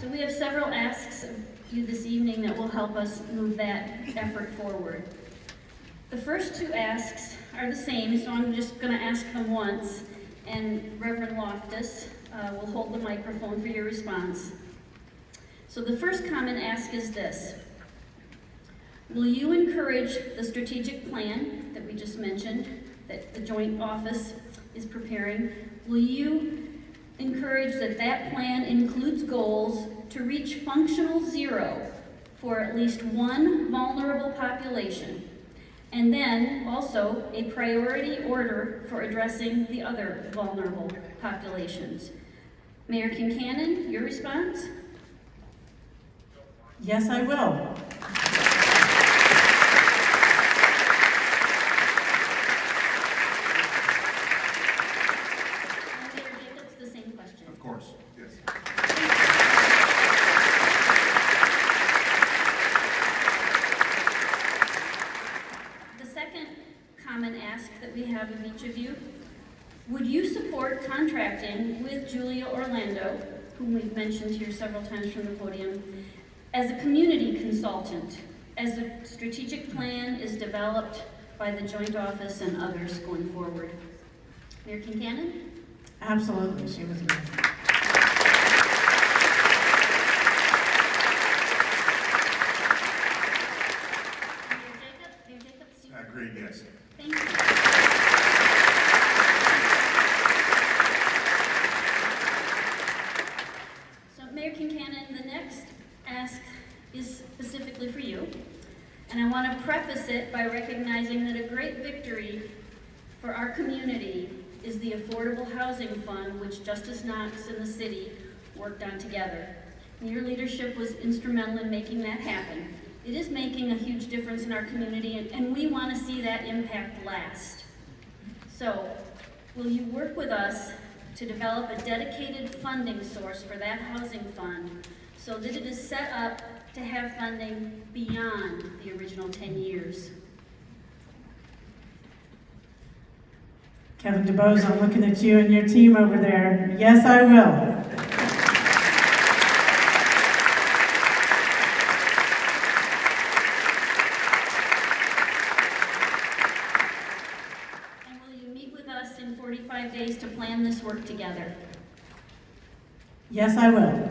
So we have several asks of you this evening that will help us move that effort forward. The first 2 asks are the same, so I'm just going to ask them once, and Reverend Loftus will hold the microphone for your response. So the first common ask is this: will you encourage the strategic plan that we just mentioned, that the joint office is preparing? Will you encourage that that plan includes goals to reach functional zero for at least one vulnerable population, and then also a priority order for addressing the other vulnerable populations? Mayor Kincannon, your response? Yes, I will. And Mayor Jacobs, the same question. Of course, yes. The second common ask that we have of each of you: would you support contracting with Julia Orlando, whom we've mentioned here several times from the podium, as a community consultant as the strategic plan is developed by the joint office and others going forward? Mayor Kincannon? Absolutely, she was great. Mayor Jacobs, I agree, yes. thank you. So Mayor Kincannon, the next ask is specifically for you. And I want to preface it by recognizing that a great victory for our community is the Affordable Housing Fund, which Justice Knox and the city worked on together. And your leadership was instrumental in making that happen. It is making a huge difference in our community, and we want to see that impact last. So, will you work with us to develop a dedicated funding source for that housing fund so that it is set up to have funding beyond the original 10 years? Kevin DeBose, I'm looking at you and your team over there. Yes, I will. And will you meet with us in 45 days to plan this work together? Yes, I will.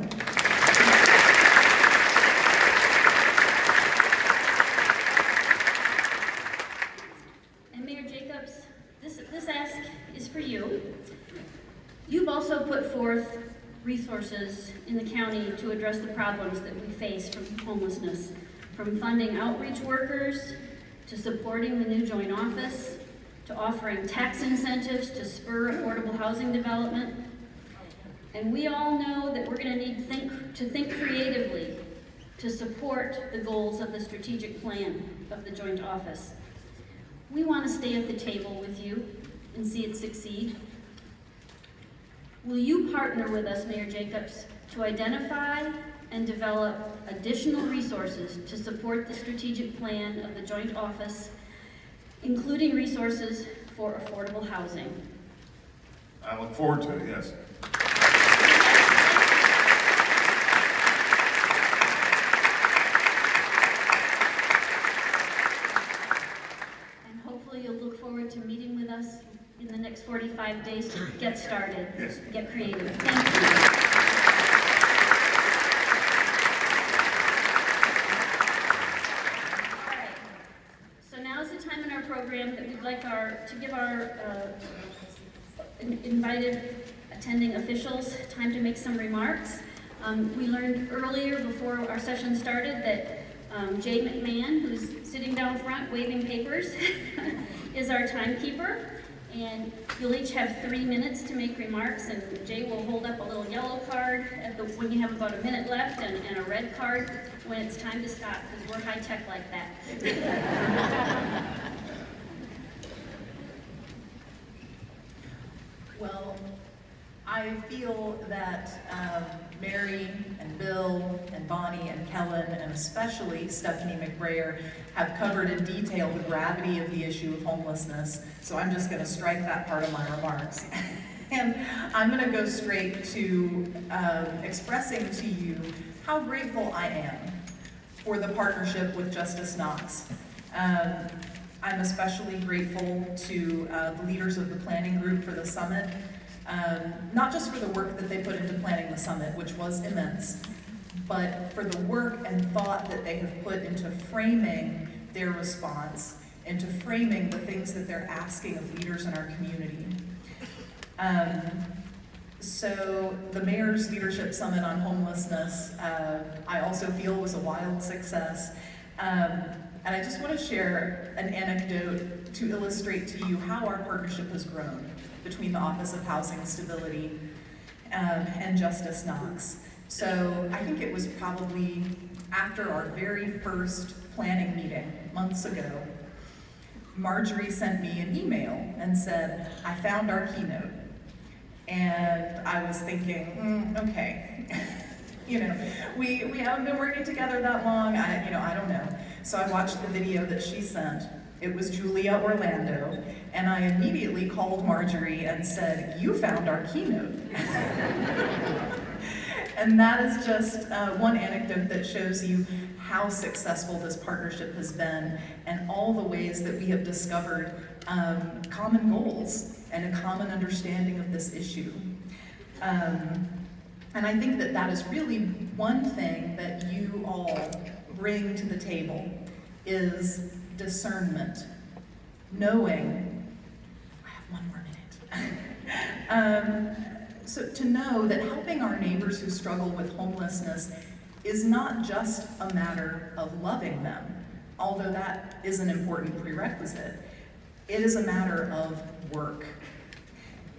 And Mayor Jacobs, this ask is for you. You've also put forth resources in the county to address the problems that we face from homelessness, from funding outreach workers, to supporting the new joint office, to offering tax incentives to spur affordable housing development. And we all know that we're going to need to think creatively to support the goals of the strategic plan of the joint office. We want to stay at the table with you and see it succeed. Will you partner with us, Mayor Jacobs, to identify and develop additional resources to support the strategic plan of the joint office, including resources for affordable housing? I look forward to it, yes. And hopefully you'll look forward to meeting with us in the next 45 days to get started, Yes. get creative. Thank you. So now is the time in our program that we'd like to give our invited attending officials time to make some remarks. We learned earlier before our session started that Jay McMahon, who's sitting down front waving papers, is our timekeeper. And you'll each have 3 minutes to make remarks, and Jay will hold up a little yellow card when you have about a minute left, and a red card when it's time to stop, because we're high-tech like that. Well, I feel that Mary and Bill and Bonnie and Kellen and especially Stephanie McBrayer have covered in detail the gravity of the issue of homelessness. So I'm just going to strike that part of my remarks. And I'm going to go straight to expressing to you how grateful I am for the partnership with Justice Knox. I'm especially grateful to the leaders of the planning group for the summit. Not just for the work that they put into planning the summit, which was immense, but for the work and thought that they have put into framing their response, into framing the things that they're asking of leaders in our community. So the Mayor's Leadership Summit on Homelessness, I also feel was a wild success. And I just want to share an anecdote to illustrate to you how our partnership has grown between the Office of Housing Stability and Justice Knox. So I think it was probably after our very first planning meeting months ago, Marjorie sent me an email and said, I found our keynote. And I was thinking, okay, we haven't been working together that long, I don't know. So I watched the video that she sent. It was Julia Orlando, and I immediately called Marjorie and said, you found our keynote. And that is just one anecdote that shows you how successful this partnership has been and all the ways that we have discovered common goals and a common understanding of this issue. And I think that that is really one thing that you all bring to the table is discernment, knowing, I have 1 more minute. So to know that helping our neighbors who struggle with homelessness is not just a matter of loving them, although that is an important prerequisite. It is a matter of work.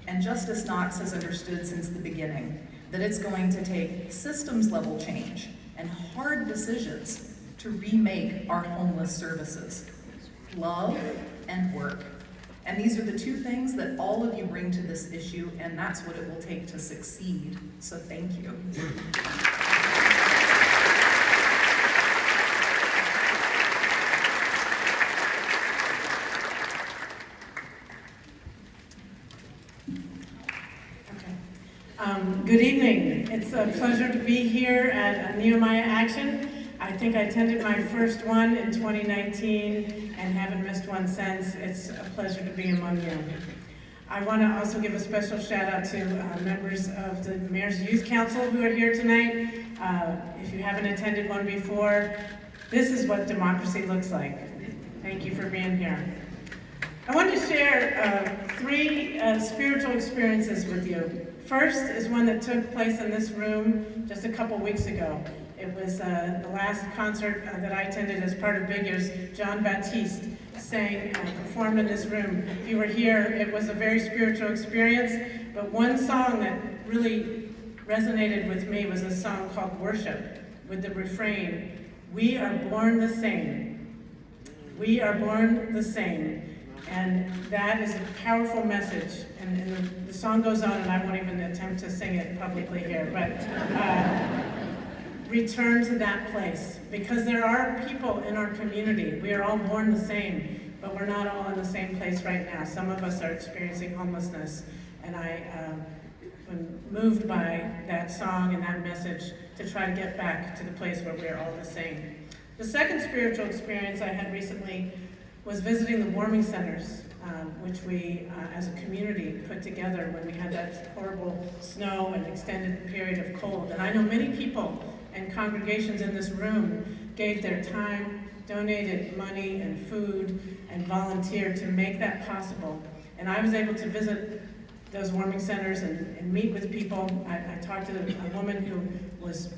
And Justice Knox has understood since the beginning that it's going to take systems level change and hard decisions to remake our homeless services. Love and work. And these are the two things that all of you bring to this issue, and that's what it will take to succeed. So thank you. Good evening. It's a pleasure to be here at Nehemiah Action. I think I attended my first one in 2019 and haven't missed one since. It's a pleasure to be among you. I want to also give a special shout out to members of the Mayor's Youth Council who are here tonight. If you haven't attended one before, this is what democracy looks like. Thank you for being here. I want to share 3 spiritual experiences with you. First is one that took place in this room just a couple weeks ago. It was the last concert that I attended as part of Big Ears. John Baptiste sang and performed in this room. If you were here, it was a very spiritual experience, but one song that really resonated with me was a song called Worship, with the refrain, we are born the same. We are born the same. And that is a powerful message. And the song goes on, and I won't even attempt to sing it publicly here, but return to that place. Because there are people in our community, we are all born the same, but we're not all in the same place right now. Some of us are experiencing homelessness, and I am moved by that song and that message to try to get back to the place where we are all the same. The second spiritual experience I had recently was visiting the warming centers, which we, as a community, put together when we had that horrible snow and extended period of cold. And I know many people and congregations in this room gave their time, donated money and food, and volunteered to make that possible. And I was able to visit those warming centers and meet with people. I talked to a woman who was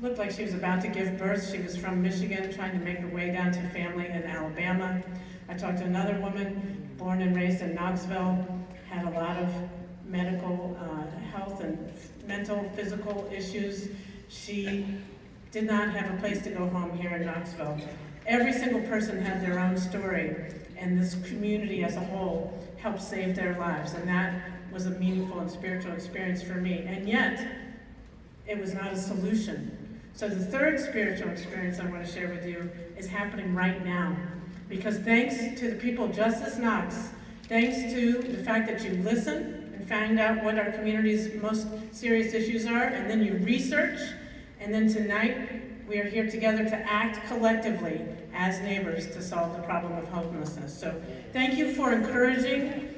looked like she was about to give birth. She was from Michigan, trying to make her way down to family in Alabama. I talked to another woman, born and raised in Knoxville, had a lot of medical health and mental, physical issues. She did not have a place to go home here in Knoxville. Every single person had their own story, and this community as a whole helped save their lives, and that was a meaningful and spiritual experience for me. And yet, it was not a solution. So the third spiritual experience I want to share with you is happening right now. Because thanks to the people of Justice Knox, thanks to the fact that you listen and find out what our community's most serious issues are, and then you research, and then tonight we are here together to act collectively as neighbors to solve the problem of homelessness. So thank you for encouraging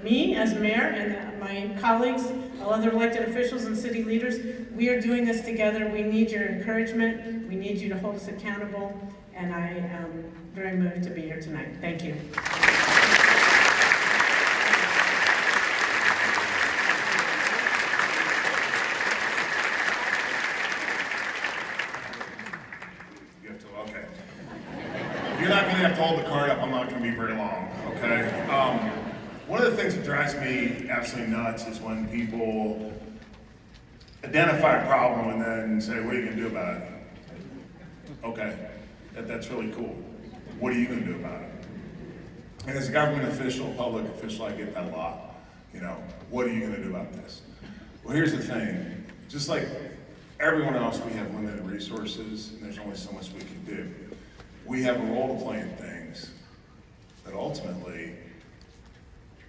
me as mayor and my colleagues, all other elected officials and city leaders. We are doing this together. We need your encouragement. We need you to hold us accountable. And I am very moved to be here tonight. Thank you. Okay. You're not going to have to hold the card up. I'm not going to be very long, okay? One of the things that drives me absolutely nuts is when people identify a problem and then say, what are you going to do about it? Okay, that's really cool. What are you going to do about it? And as a government official, public official, I get that a lot. You know, what are you going to do about this? Well, here's the thing. Just like everyone else, we have limited resources, and there's only so much we can do. We have a role to play in things, but ultimately,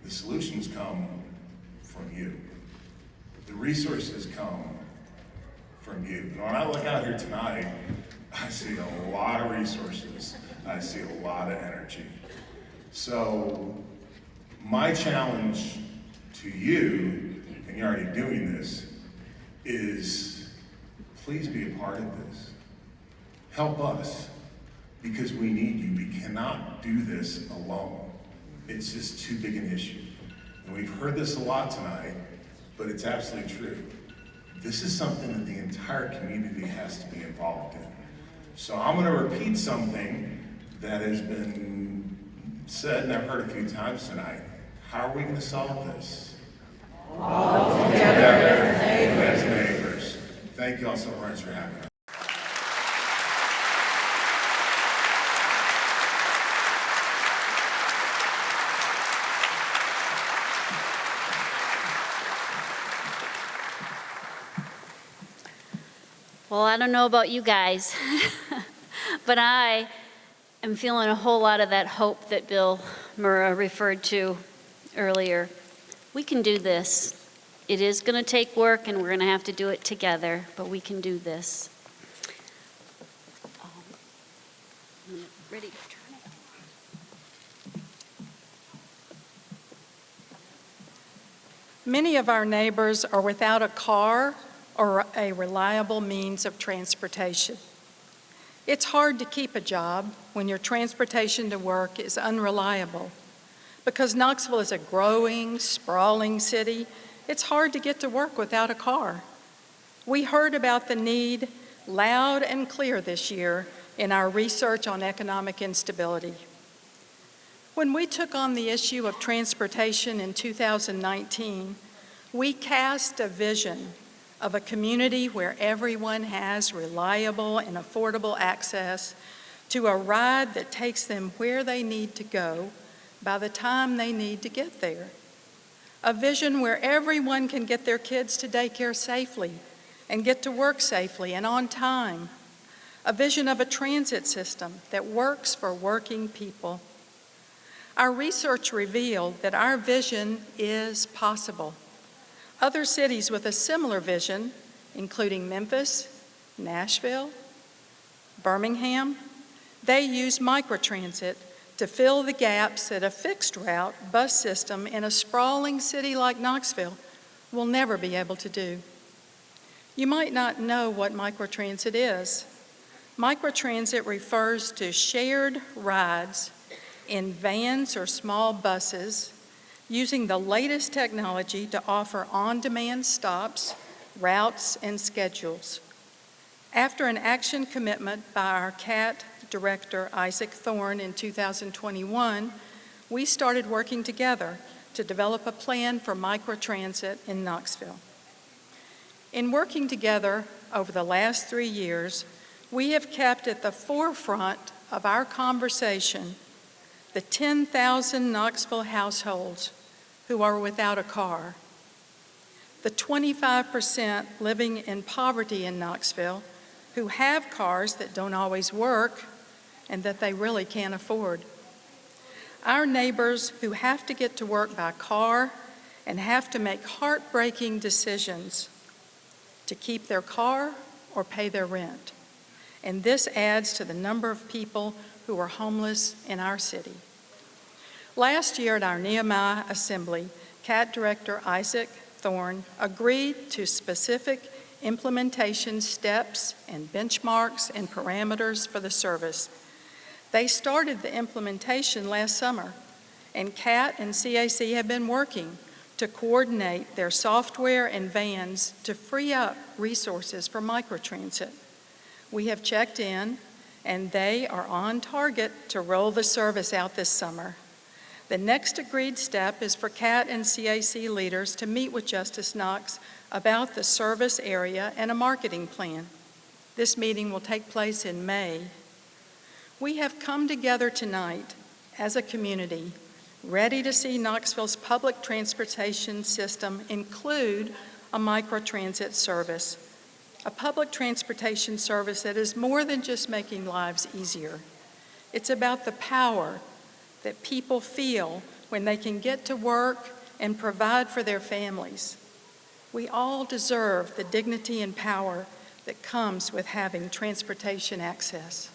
the solutions come from you. The resources come from you. And when I look out here tonight, I see a lot of resources. I see a lot of energy. So my challenge to you, and you're already doing this, is please be a part of this. Help us, because we need you. We cannot do this alone. It's just too big an issue. And we've heard this a lot tonight, but it's absolutely true. This is something that the entire community has to be involved in. So I'm going to repeat something that has been said, and I've heard a few times tonight. How are we going to solve this? All together as neighbors. Thank you all so much for having us. Well, I don't know about you guys, but I am feeling a whole lot of that hope that Bill Murrah referred to earlier. We can do this. It is going to take work, and we're going to have to do it together, but we can do this. Ready to turn it. Many of our neighbors are without a car or a reliable means of transportation. It's hard to keep a job when your transportation to work is unreliable. Because Knoxville is a growing, sprawling city, it's hard to get to work without a car. We heard about the need loud and clear this year in our research on economic instability. When we took on the issue of transportation in 2019, we cast a vision of a community where everyone has reliable and affordable access to a ride that takes them where they need to go by the time they need to get there. A vision where everyone can get their kids to daycare safely and get to work safely and on time. A vision of a transit system that works for working people. Our research revealed that our vision is possible. Other cities with a similar vision, including Memphis, Nashville, Birmingham, they use microtransit to fill the gaps that a fixed route bus system in a sprawling city like Knoxville will never be able to do. You might not know what microtransit is. Microtransit refers to shared rides in vans or small buses using the latest technology to offer on-demand stops, routes, and schedules. After an action commitment by our CAT director, Isaac Thorne, in 2021, we started working together to develop a plan for microtransit in Knoxville. In working together over the last 3 years, we have kept at the forefront of our conversation the 10,000 Knoxville households who are without a car, the 25% living in poverty in Knoxville who have cars that don't always work and that they really can't afford, our neighbors who have to get to work by car and have to make heartbreaking decisions to keep their car or pay their rent. And this adds to the number of people who are homeless in our city. Last year at our Nehemiah Assembly, CAT Director Isaac Thorne agreed to specific implementation steps and benchmarks and parameters for the service. They started the implementation last summer, and CAT and CAC have been working to coordinate their software and vans to free up resources for microtransit. We have checked in, and they are on target to roll the service out this summer. The next agreed step is for CAT and CAC leaders to meet with Justice Knox about the service area and a marketing plan. This meeting will take place in May. We have come together tonight as a community, ready to see Knoxville's public transportation system include a microtransit service, a public transportation service that is more than just making lives easier. It's about the power that people feel when they can get to work and provide for their families. We all deserve the dignity and power that comes with having transportation access.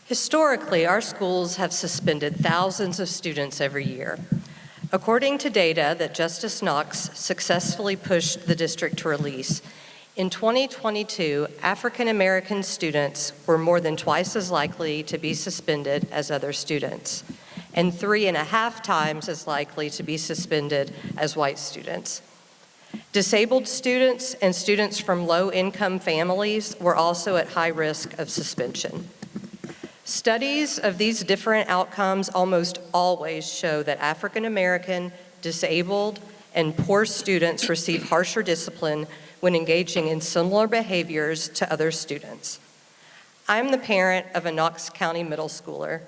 Historically, our schools have suspended thousands of students every year. According to data that Justice Knox successfully pushed the district to release, in 2022, African American students were more than twice as likely to be suspended as other students, and 3.5 times as likely to be suspended as white students. Disabled students and students from low-income families were also at high risk of suspension. Studies of these different outcomes almost always show that African American, disabled, and poor students receive harsher discipline when engaging in similar behaviors to other students. I'm the parent of a Knox County middle schooler,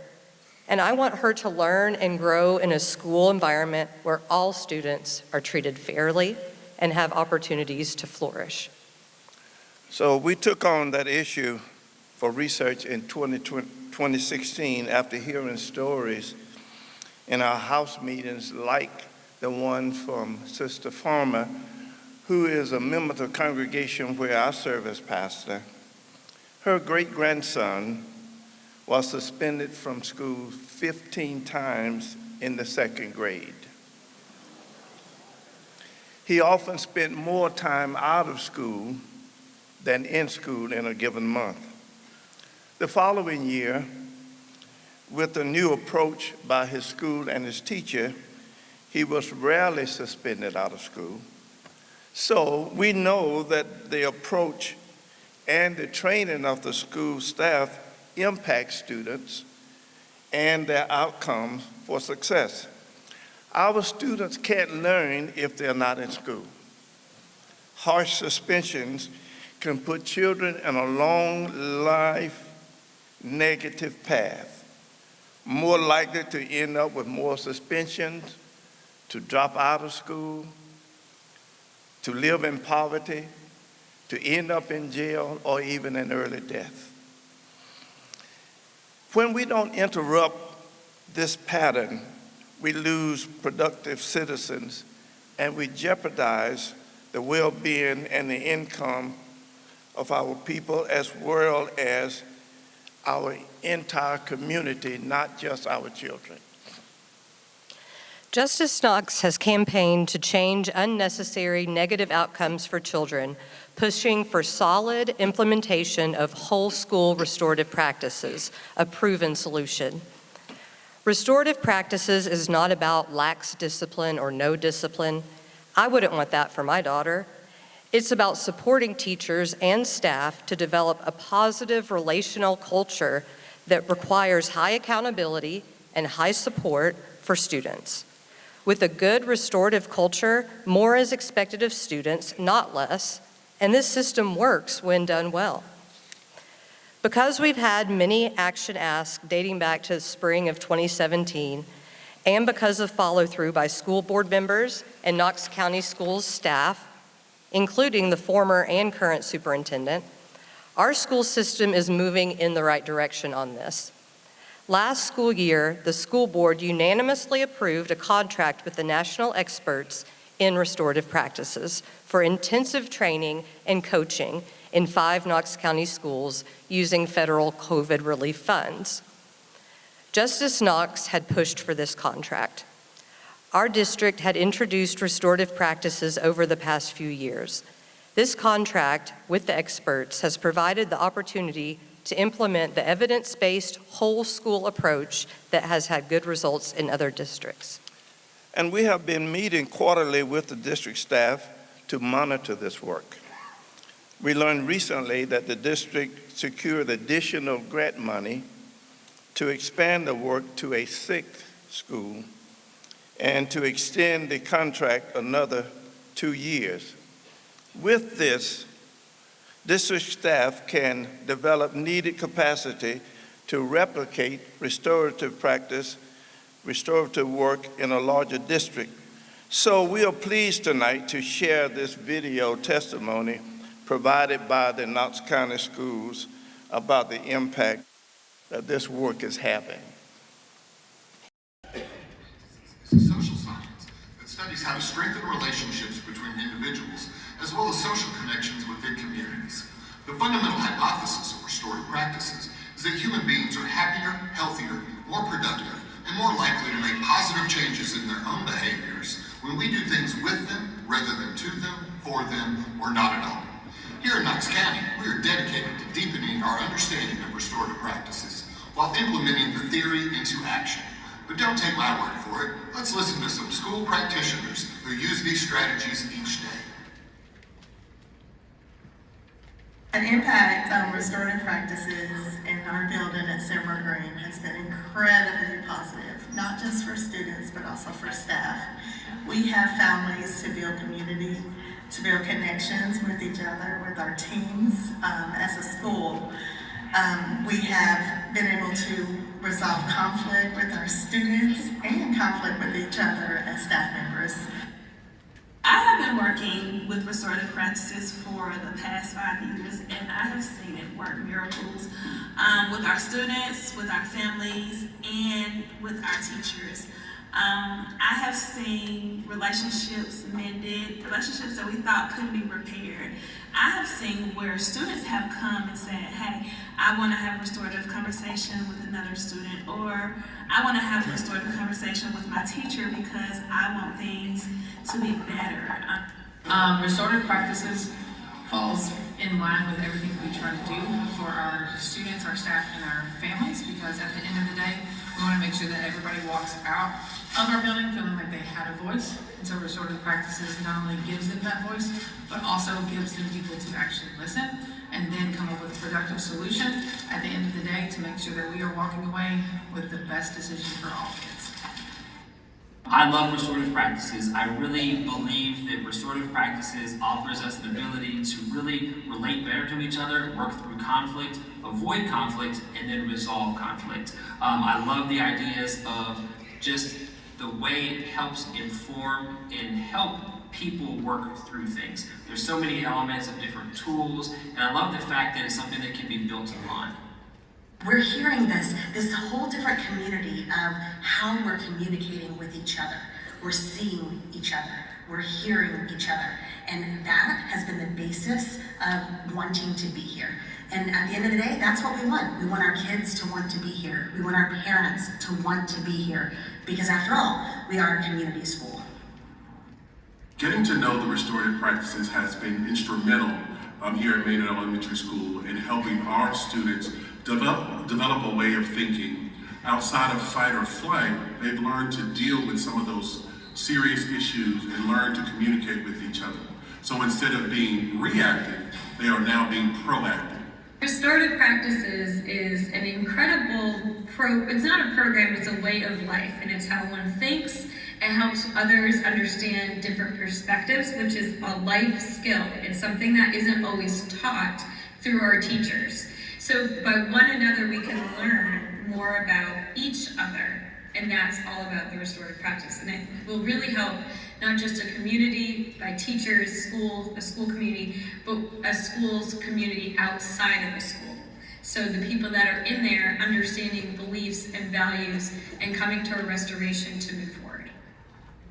and I want her to learn and grow in a school environment where all students are treated fairly and have opportunities to flourish. So we took on that issue for research in 2016 after hearing stories in our house meetings like the one from Sister Farmer, who is a member of the congregation where I serve as pastor. Her great-grandson was suspended from school 15 times in the 2nd grade. He often spent more time out of school than in school in a given month. The following year, with a new approach by his school and his teacher, he was rarely suspended out of school. So we know that the approach and the training of the school staff impact students and their outcomes for success. Our students can't learn if they're not in school. Harsh suspensions can put children in a long life negative path, more likely to end up with more suspensions, to drop out of school, to live in poverty, to end up in jail, or even an early death. When we don't interrupt this pattern, we lose productive citizens and we jeopardize the well-being and the income of our people as well as our entire community, not just our children. Justice Knox has campaigned to change unnecessary negative outcomes for children, pushing for solid implementation of whole school restorative practices, a proven solution. Restorative practices is not about lax discipline or no discipline. I wouldn't want that for my daughter. It's about supporting teachers and staff to develop a positive relational culture that requires high accountability and high support for students. With a good restorative culture, more is expected of students, not less, and this system works when done well. Because we've had many action asks dating back to the spring of 2017, and because of follow-through by school board members and Knox County Schools staff, including the former and current superintendent, our school system is moving in the right direction on this. Last school year, the school board unanimously approved a contract with the national experts in restorative practices for intensive training and coaching in 5 Knox County schools using federal COVID relief funds. Justice Knox had pushed for this contract. Our district had introduced restorative practices over the past few years. This contract with the experts has provided the opportunity to implement the evidence-based whole school approach that has had good results in other districts. And we have been meeting quarterly with the district staff to monitor this work. We learned recently that the district secured additional grant money to expand the work to a 6th school and to extend the contract another 2 years. With this, district staff can develop needed capacity to replicate restorative work in a larger district. So we are pleased tonight to share this video testimony provided by the Knox County Schools about the impact that this work is having. Social science that studies how to strengthen relationships between individuals as well as social connections within communities. The fundamental hypothesis of restorative practices is that human beings are happier, healthier, more productive, and more likely to make positive changes in their own behaviors when we do things with them rather than to them, for them, or not at all. Here in Knox County, we are dedicated to deepening our understanding of restorative practices while implementing the theory into action. But don't take my word for it. Let's listen to some school practitioners who use these strategies each day. An impact on restorative practices in our building at Simmer Green has been incredibly positive, not just for students, but also for staff. We have families to build community, to build connections with each other, with our teams as a school. We have been able to resolve conflict with our students and conflict with each other as staff members. I have been working with restorative practices for the past 5 years, and I have seen it work miracles with our students, with our families, and with our teachers. I have seen relationships mended, relationships that we thought couldn't be repaired. I have seen where students have come and said, hey, I want to have a restorative conversation with another student, or I want to have a restorative conversation with my teacher because I want things to be better. Restorative practices falls in line with everything we try to do for our students, our staff, and our families, because at the end of the day, we want to make sure that everybody walks out of our building feeling like they had a voice. And so restorative practices not only gives them that voice, but also gives them people to actually listen and then come up with a productive solution at the end of the day to make sure that we are walking away with the best decision for all kids. I love restorative practices. I really believe that restorative practices offers us the ability to really relate better to each other, work through conflict, avoid conflict, and then resolve conflict. I love the ideas of just the way it helps inform and help people work through things. There's so many elements of different tools, and I love the fact that it's something that can be built upon. We're hearing this whole different community of how we're communicating with each other. we're seeing each other, we're hearing each other. And that has been the basis of wanting to be here. And at the end of the day, that's what we want. We want our kids to want to be here. We want our parents to want to be here. Because after all, we are a community school. Getting to know the restorative practices has been instrumental here at Maynard Elementary School in helping our students develop a way of thinking. Outside of fight or flight, they've learned to deal with some of those serious issues and learn to communicate with each other. So instead of being reactive, they are now being proactive. Restorative practices is an incredible it's not a program, it's a way of life, and it's how one thinks. It helps others understand different perspectives, which is a life skill. It's something that isn't always taught through our teachers. So by one another, we can learn more about each other, and that's all about the restorative practice. And it will really help not just a community by teachers, a school community, but a school's community outside of a school. So the people that are in there understanding beliefs and values and coming to a restoration to move forward.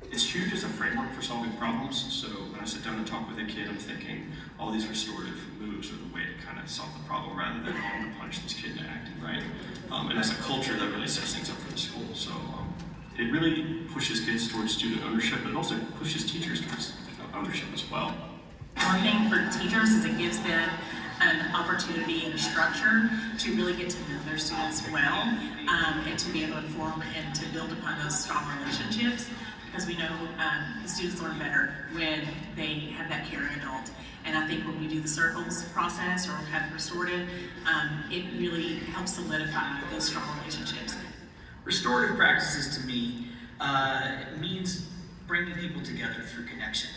It's huge as a framework for solving problems. So when I sit down and talk with a kid, I'm thinking all these restorative moves are the way to kind of solve the problem rather than having to punish this kid into acting right. And as a culture, that really sets things up for the school. So it really pushes kids towards student ownership, but it also pushes teachers towards ownership as well. One thing for teachers is it gives them an opportunity and a structure to really get to know their students well, and to be able to inform and to build upon those strong relationships, because we know the students learn better when they have that caring adult. And I think when we do the circles process or have restorative, it really helps solidify those strong relationships. Restorative practices to me means bringing people together through connection.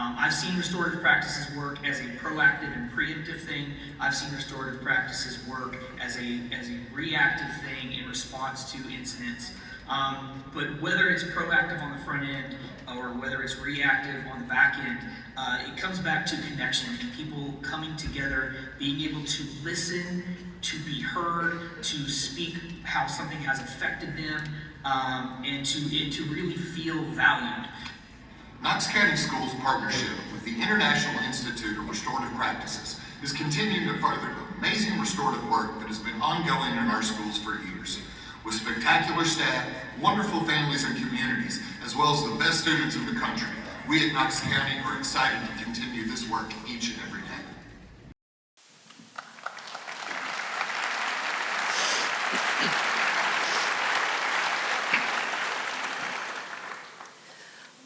I've seen restorative practices work as a proactive and preemptive thing. I've seen restorative practices work as a reactive thing in response to incidents. But whether it's proactive on the front end or whether it's reactive on the back end, it comes back to connection and people coming together, being able to listen, to be heard, to speak how something has affected them, and to really feel valued. Knox County Schools' partnership with the International Institute of Restorative Practices is continuing to further the amazing restorative work that has been ongoing in our schools for years. With spectacular staff, wonderful families and communities, as well as the best students in the country, we at Knox County are excited to continue this work each and every day.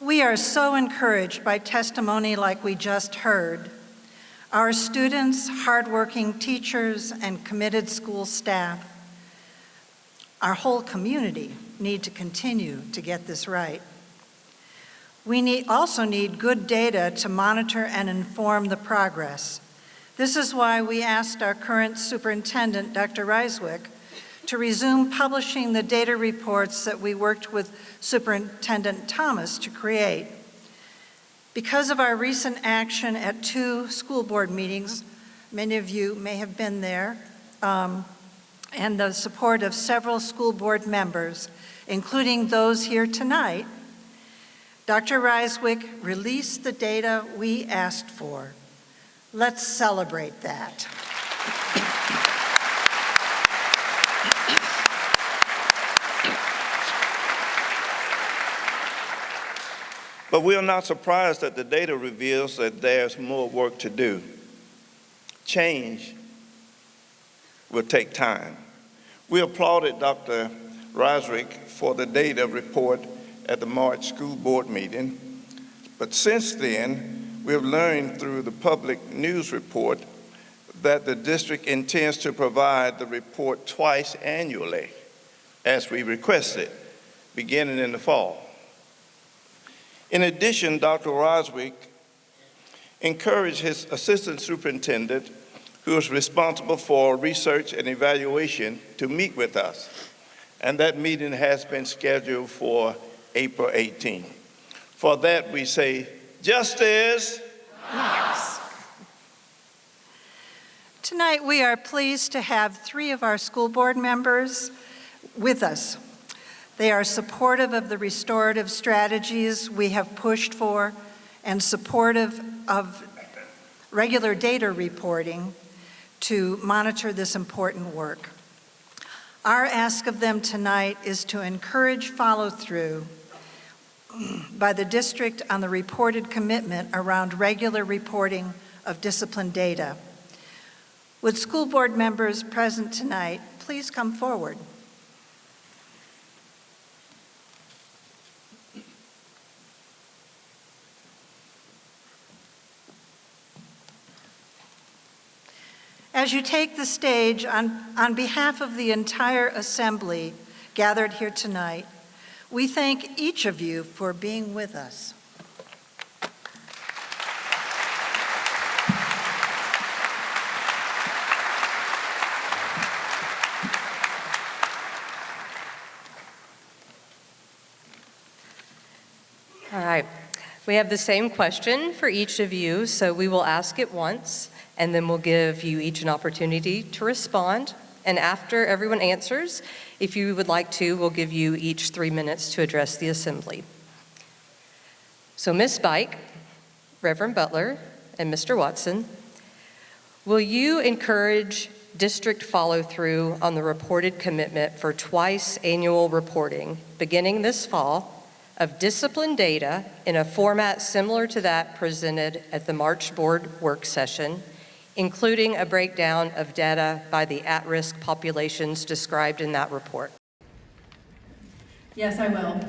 We are so encouraged by testimony like we just heard. Our students, hardworking teachers, and committed school staff, our whole community need to continue to get this right. We also need good data to monitor and inform the progress. This is why we asked our current superintendent, Dr. Reiswick, to resume publishing the data reports that we worked with Superintendent Thomas to create. Because of our recent action at 2 school board meetings, many of you may have been there, and the support of several school board members, including those here tonight, Dr. Reiswick released the data we asked for. Let's celebrate that. But we are not surprised that the data reveals that there's more work to do. Change will take time. We applauded Dr. Reiswick for the data report at the March school board meeting, but since then, we have learned through the public news report that the district intends to provide the report twice annually, as we requested, beginning in the fall. In addition, Dr. Reiswick encouraged his assistant superintendent, who is responsible for research and evaluation, to meet with us. And that meeting has been scheduled for April 18th. For that, we say, justice. Knox. Tonight, we are pleased to have 3 of our school board members with us. They are supportive of the restorative strategies we have pushed for and supportive of regular data reporting to monitor this important work. Our ask of them tonight is to encourage follow-through by the district on the reported commitment around regular reporting of discipline data. Would school board members present tonight please come forward? As you take the stage, on behalf of the entire assembly gathered here tonight, we thank each of you for being with us. All right. We have the same question for each of you, so we will ask it once, and then we'll give you each an opportunity to respond. And after everyone answers, if you would like to, we'll give you each 3 minutes to address the assembly. So Ms. Bike, Reverend Butler, and Mr. Watson, will you encourage district follow-through on the reported commitment for twice annual reporting, beginning this fall, of discipline data in a format similar to that presented at the March board work session, including a breakdown of data by the at-risk populations described in that report? Yes, I will.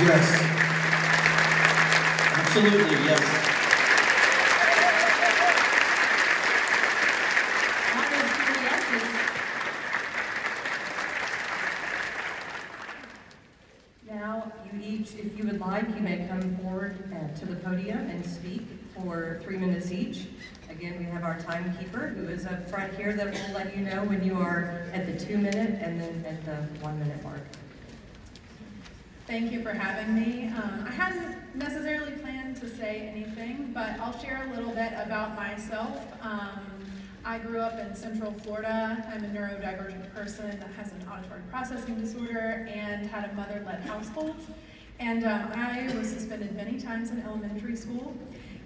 Yes. Absolutely, yes. Now, you each, if you would like, you may come forward to the podium and speak for 3 minutes each. Again, we have our timekeeper who is up front here that will let you know when you are at the 2-minute and then at the 1-minute mark. Thank you for having me. I hadn't necessarily planned to say anything, but I'll share a little bit about myself. I grew up in Central Florida. I'm a neurodivergent person that has an auditory processing disorder and had a mother-led household. And I was suspended many times in elementary school.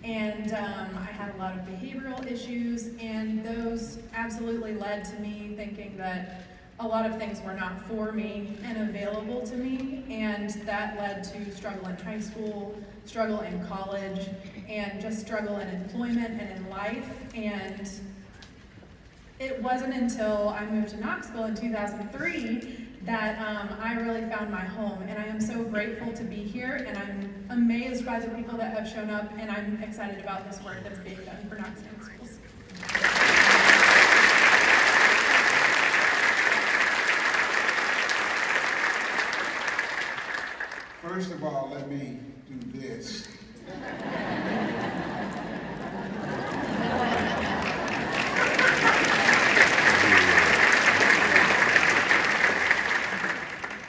And I had a lot of behavioral issues, and those absolutely led to me thinking that a lot of things were not for me and available to me, and that led to struggle in high school, struggle in college, and just struggle in employment and in life. And it wasn't until I moved to Knoxville in 2003 that I really found my home, and I am so grateful to be here, and I'm amazed by the people that have shown up, and I'm excited about this work that's being done for Knox County Schools. First of all, let me do this.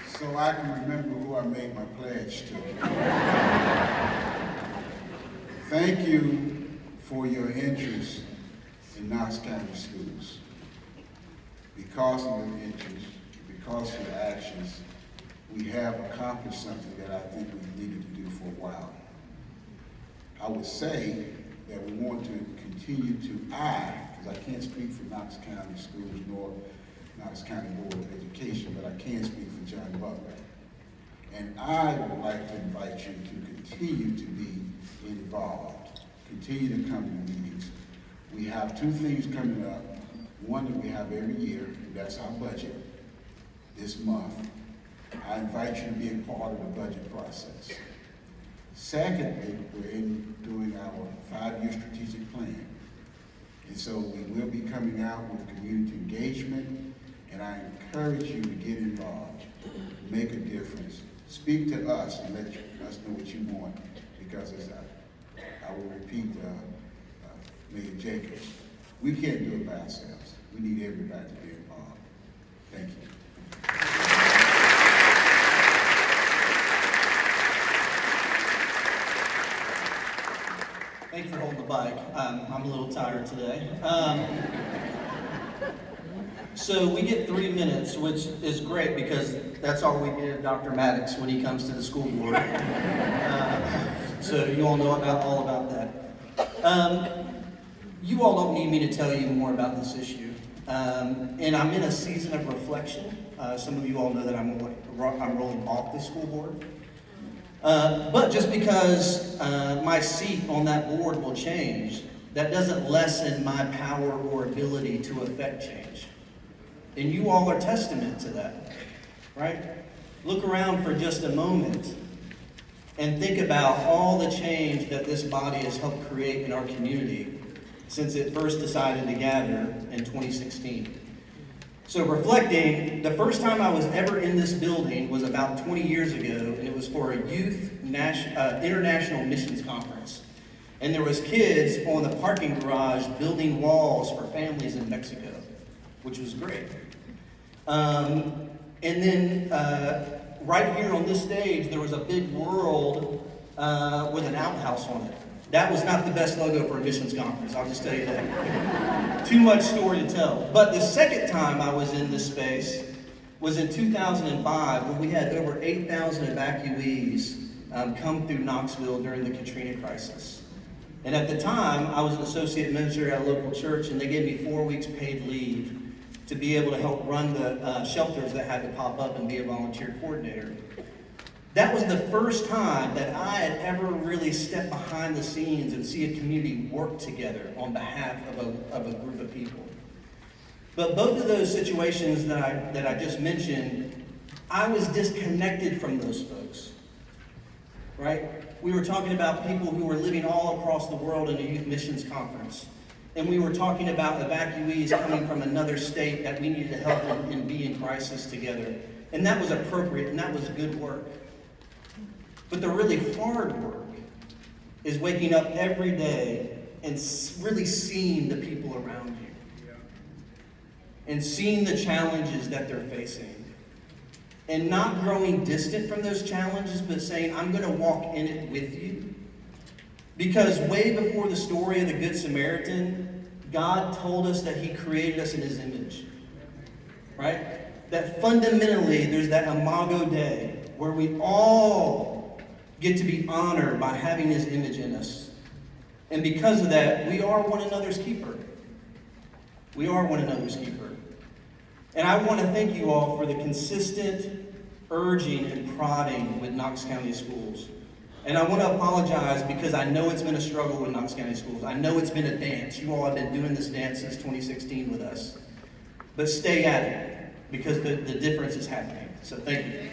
So I can remember who I made my pledge to. Thank you for your interest in Knox County Schools. Because of your interest, because of your actions, we have accomplished something that I think we needed to do for a while. I would say that we want to continue to, because I can't speak for Knox County Schools nor Knox County Board of Education, but I can speak for John Butler. And I would like to invite you to continue to be involved, continue to come to meetings. We have 2 things coming up. One that we have every year, and that's our budget this month. I invite you to be a part of the budget process. Secondly, we're doing our 5-year strategic plan. And so we will be coming out with community engagement, and I encourage you to get involved, make a difference. Speak to us and let us know what you want, because as I will repeat Mayor Jacobs, we can't do it by ourselves. We need everybody to be involved. Thank you. Thank you for holding the bike. I'm a little tired today. So we get 3 minutes, which is great because that's all we give Dr. Maddox when he comes to the school board. So you all know all about that. You all don't need me to tell you more about this issue. And I'm in a season of reflection. Some of you all know that I'm rolling off the school board. But just because my seat on that board will change, that doesn't lessen my power or ability to affect change. And you all are testament to that, right? Look around for just a moment and think about all the change that this body has helped create in our community since it first decided to gather in 2016. So reflecting, the first time I was ever in this building was about 20 years ago, and it was for a youth international missions conference. And there was kids on the parking garage building walls for families in Mexico, which was great. And then right here on this stage, there was a big world with an outhouse on it. That was not the best logo for a missions conference, I'll just tell you that. Too much story to tell. But the second time I was in this space was in 2005, when we had over 8,000 evacuees come through Knoxville during the Katrina crisis. And at the time, I was an associate minister at a local church, and they gave me 4 weeks paid leave to be able to help run the shelters that had to pop up and be a volunteer coordinator. That was the first time that I had ever really stepped behind the scenes and see a community work together on behalf of a group of people. But both of those situations that I just mentioned, I was disconnected from those folks, right? We were talking about people who were living all across the world in a youth missions conference. And we were talking about evacuees coming from another state that we needed to help and be in crisis together. And that was appropriate, and that was good work. But the really hard work is waking up every day and really seeing the people around you. And seeing the challenges that they're facing. And not growing distant from those challenges, but saying, I'm going to walk in it with you. Because way before the story of the Good Samaritan, God told us that He created us in His image. Right? That fundamentally there's that Imago Dei where we all get to be honored by having His image in us. And because of that, we are one another's keeper. We are one another's keeper. And I want to thank you all for the consistent urging and prodding with Knox County Schools. And I want to apologize because I know it's been a struggle with Knox County Schools. I know it's been a dance. You all have been doing this dance since 2016 with us. But stay at it because the difference is happening. So thank you.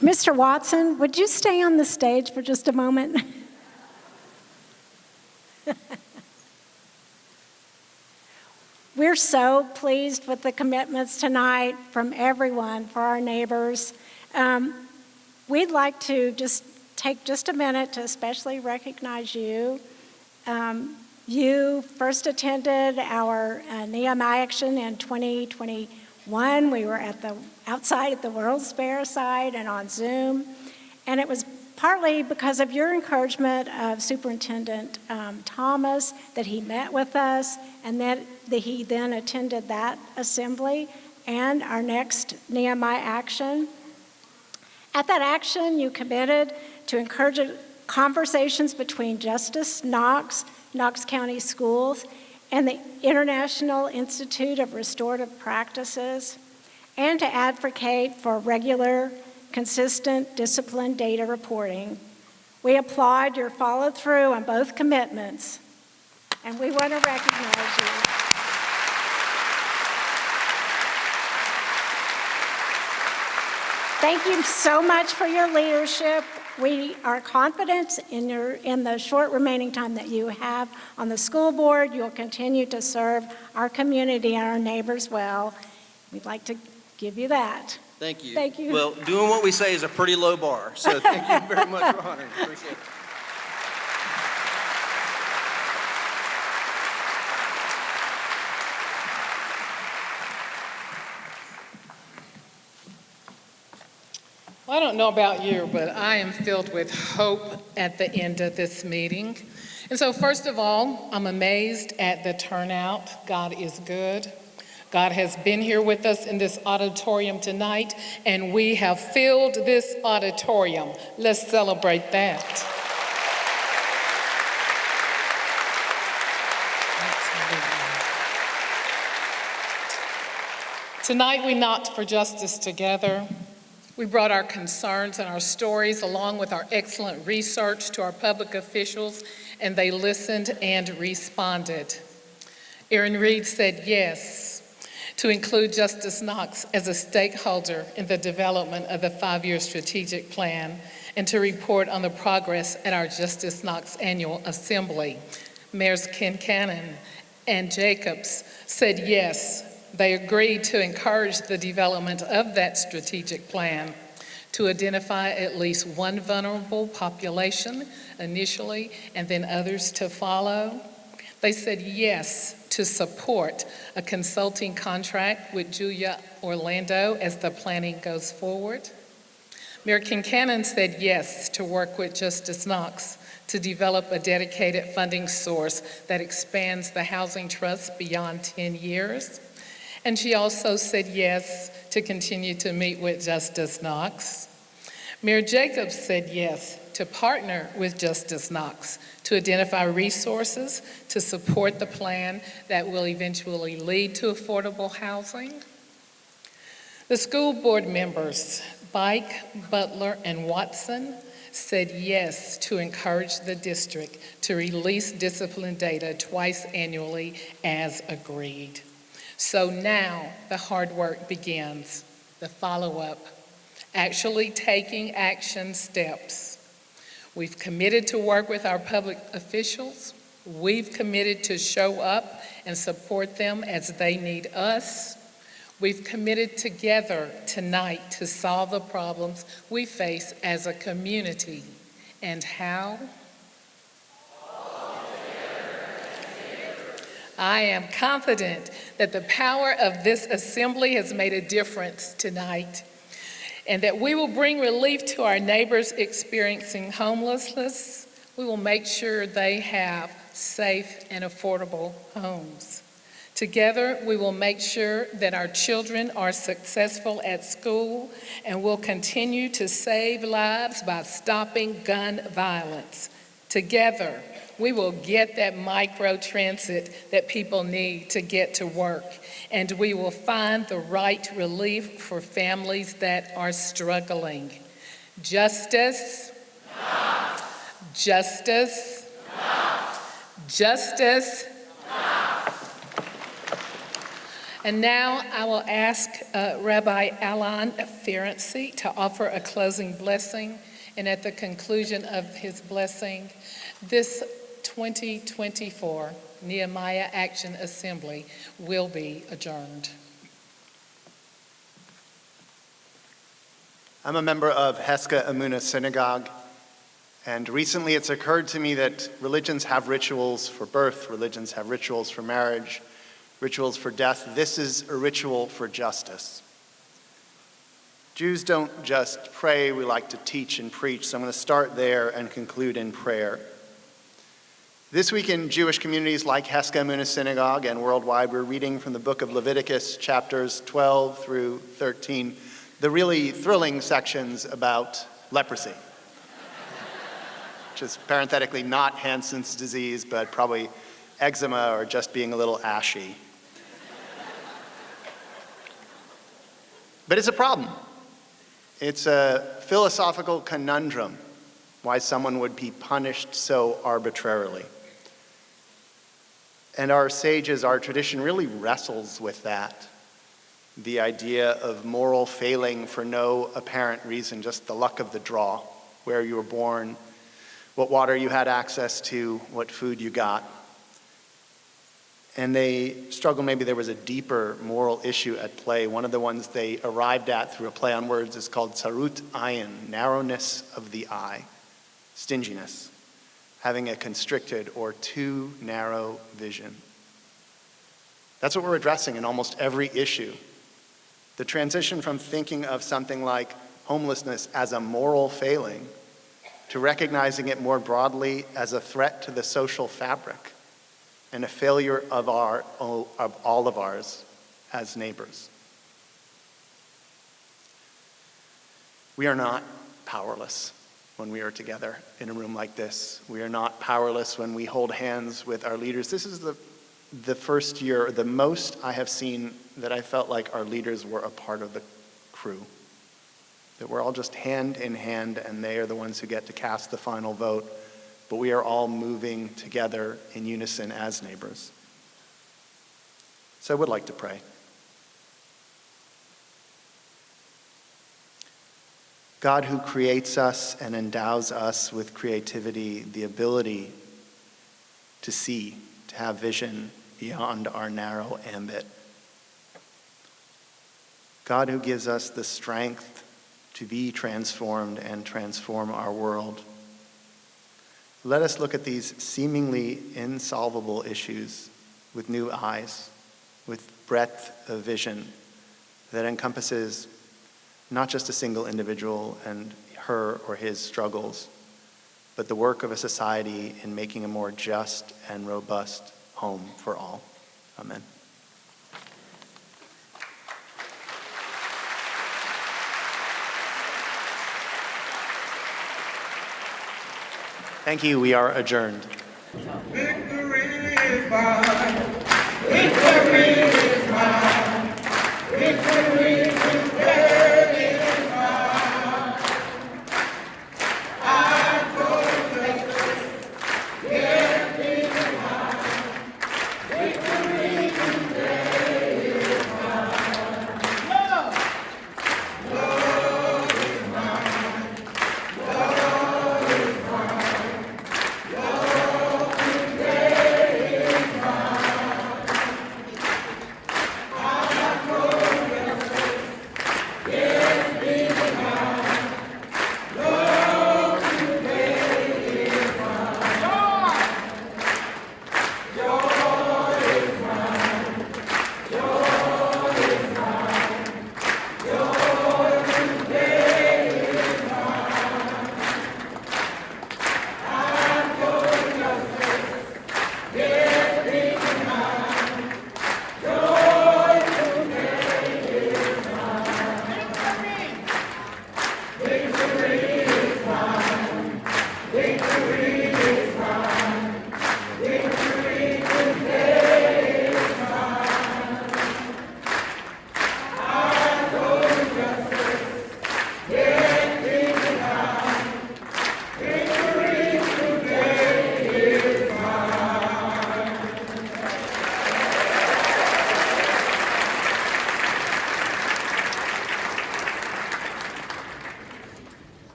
Mr. Watson, would you stay on the stage for just a moment? We're so pleased with the commitments tonight from everyone for our neighbors. We'd like to just take just a minute to especially recognize you. You first attended our Nehemiah action in 2021. We were outside at the World's Fair site and on Zoom. And it was partly because of your encouragement of Superintendent Thomas that he met with us and that he then attended that assembly and our next Nehemiah action. At that action, you committed to encourage conversations between Justice Knox, Knox County Schools, and the International Institute of Restorative Practices, and to advocate for regular, consistent, disciplined data reporting. We applaud your follow-through on both commitments, and we want to recognize you. Thank you so much for your leadership. We are confident in the short remaining time that you have on the school board. You'll continue to serve our community and our neighbors well. We'd like to give you that. Thank you. Thank you. Well, doing what we say is a pretty low bar, so thank you very much for honoring. Appreciate it. Well, I don't know about you, but I am filled with hope at the end of this meeting. And so first of all, I'm amazed at the turnout. God is good. God has been here with us in this auditorium tonight, and we have filled this auditorium. Let's celebrate that. Tonight we knocked for justice together. We brought our concerns and our stories along with our excellent research to our public officials, and they listened and responded. Erin Reed said yes to include Justice Knox as a stakeholder in the development of the 5-year strategic plan and to report on the progress at our Justice Knox annual assembly. Mayors Kincannon and Jacobs said yes. They agreed to encourage the development of that strategic plan to identify at least one vulnerable population initially and then others to follow. They said yes to support a consulting contract with Julia Orlando as the planning goes forward. Mayor Kincannon said yes to work with Justice Knox to develop a dedicated funding source that expands the housing trust beyond 10 years. And she also said yes to continue to meet with Justice Knox. Mayor Jacobs said yes to partner with Justice Knox to identify resources to support the plan that will eventually lead to affordable housing. The school board members, Bike, Butler, and Watson, said yes to encourage the district to release discipline data twice annually as agreed. So now the hard work begins, the follow-up, actually taking action steps. We've committed to work with our public officials. We've committed to show up and support them as they need us. We've committed together tonight to solve the problems we face as a community. And how? I am confident that the power of this assembly has made a difference tonight, and that we will bring relief to our neighbors experiencing homelessness. We will make sure they have safe and affordable homes. Together, we will make sure that our children are successful at school, and will continue to save lives by stopping gun violence. Together, we will get that micro transit that people need to get to work, and we will find the right relief for families that are struggling. Justice. No. Justice. No. Justice. No. And now I will ask Rabbi Alon Ferenczi to offer a closing blessing, and at the conclusion of his blessing, this 2024 Nehemiah Action Assembly will be adjourned. I'm a member of Heska Emunah Synagogue, and recently it's occurred to me that religions have rituals for birth, religions have rituals for marriage, rituals for death. This is a ritual for justice. Jews don't just pray, we like to teach and preach, so I'm going to start there and conclude in prayer. This week in Jewish communities like Heska Emunah Synagogue and worldwide, we're reading from the book of Leviticus, chapters 12 through 13, the really thrilling sections about leprosy, which is parenthetically not Hansen's disease, but probably eczema or just being a little ashy. But it's a problem. It's a philosophical conundrum why someone would be punished so arbitrarily. And our sages, our tradition really wrestles with that. The idea of moral failing for no apparent reason, just the luck of the draw, where you were born, what water you had access to, what food you got. And they struggle, maybe there was a deeper moral issue at play. One of the ones they arrived at through a play on words is called tsarut ayin, narrowness of the eye, stinginess, having a constricted or too narrow vision. That's what we're addressing in almost every issue. The transition from thinking of something like homelessness as a moral failing to recognizing it more broadly as a threat to the social fabric and a failure of all of ours as neighbors. We are not powerless when we are together in a room like this. We are not powerless when we hold hands with our leaders. This is the first year, the most I have seen that I felt like our leaders were a part of the crew. That we're all just hand in hand, and they are the ones who get to cast the final vote, but we are all moving together in unison as neighbors. So I would like to pray. God, who creates us and endows us with creativity, the ability to see, to have vision beyond our narrow ambit. God, who gives us the strength to be transformed and transform our world. Let us look at these seemingly insolvable issues with new eyes, with breadth of vision that encompasses not just a single individual and her or his struggles, but the work of a society in making a more just and robust home for all. Amen. Thank you. We are adjourned. Victory is mine. Victory is mine. Victory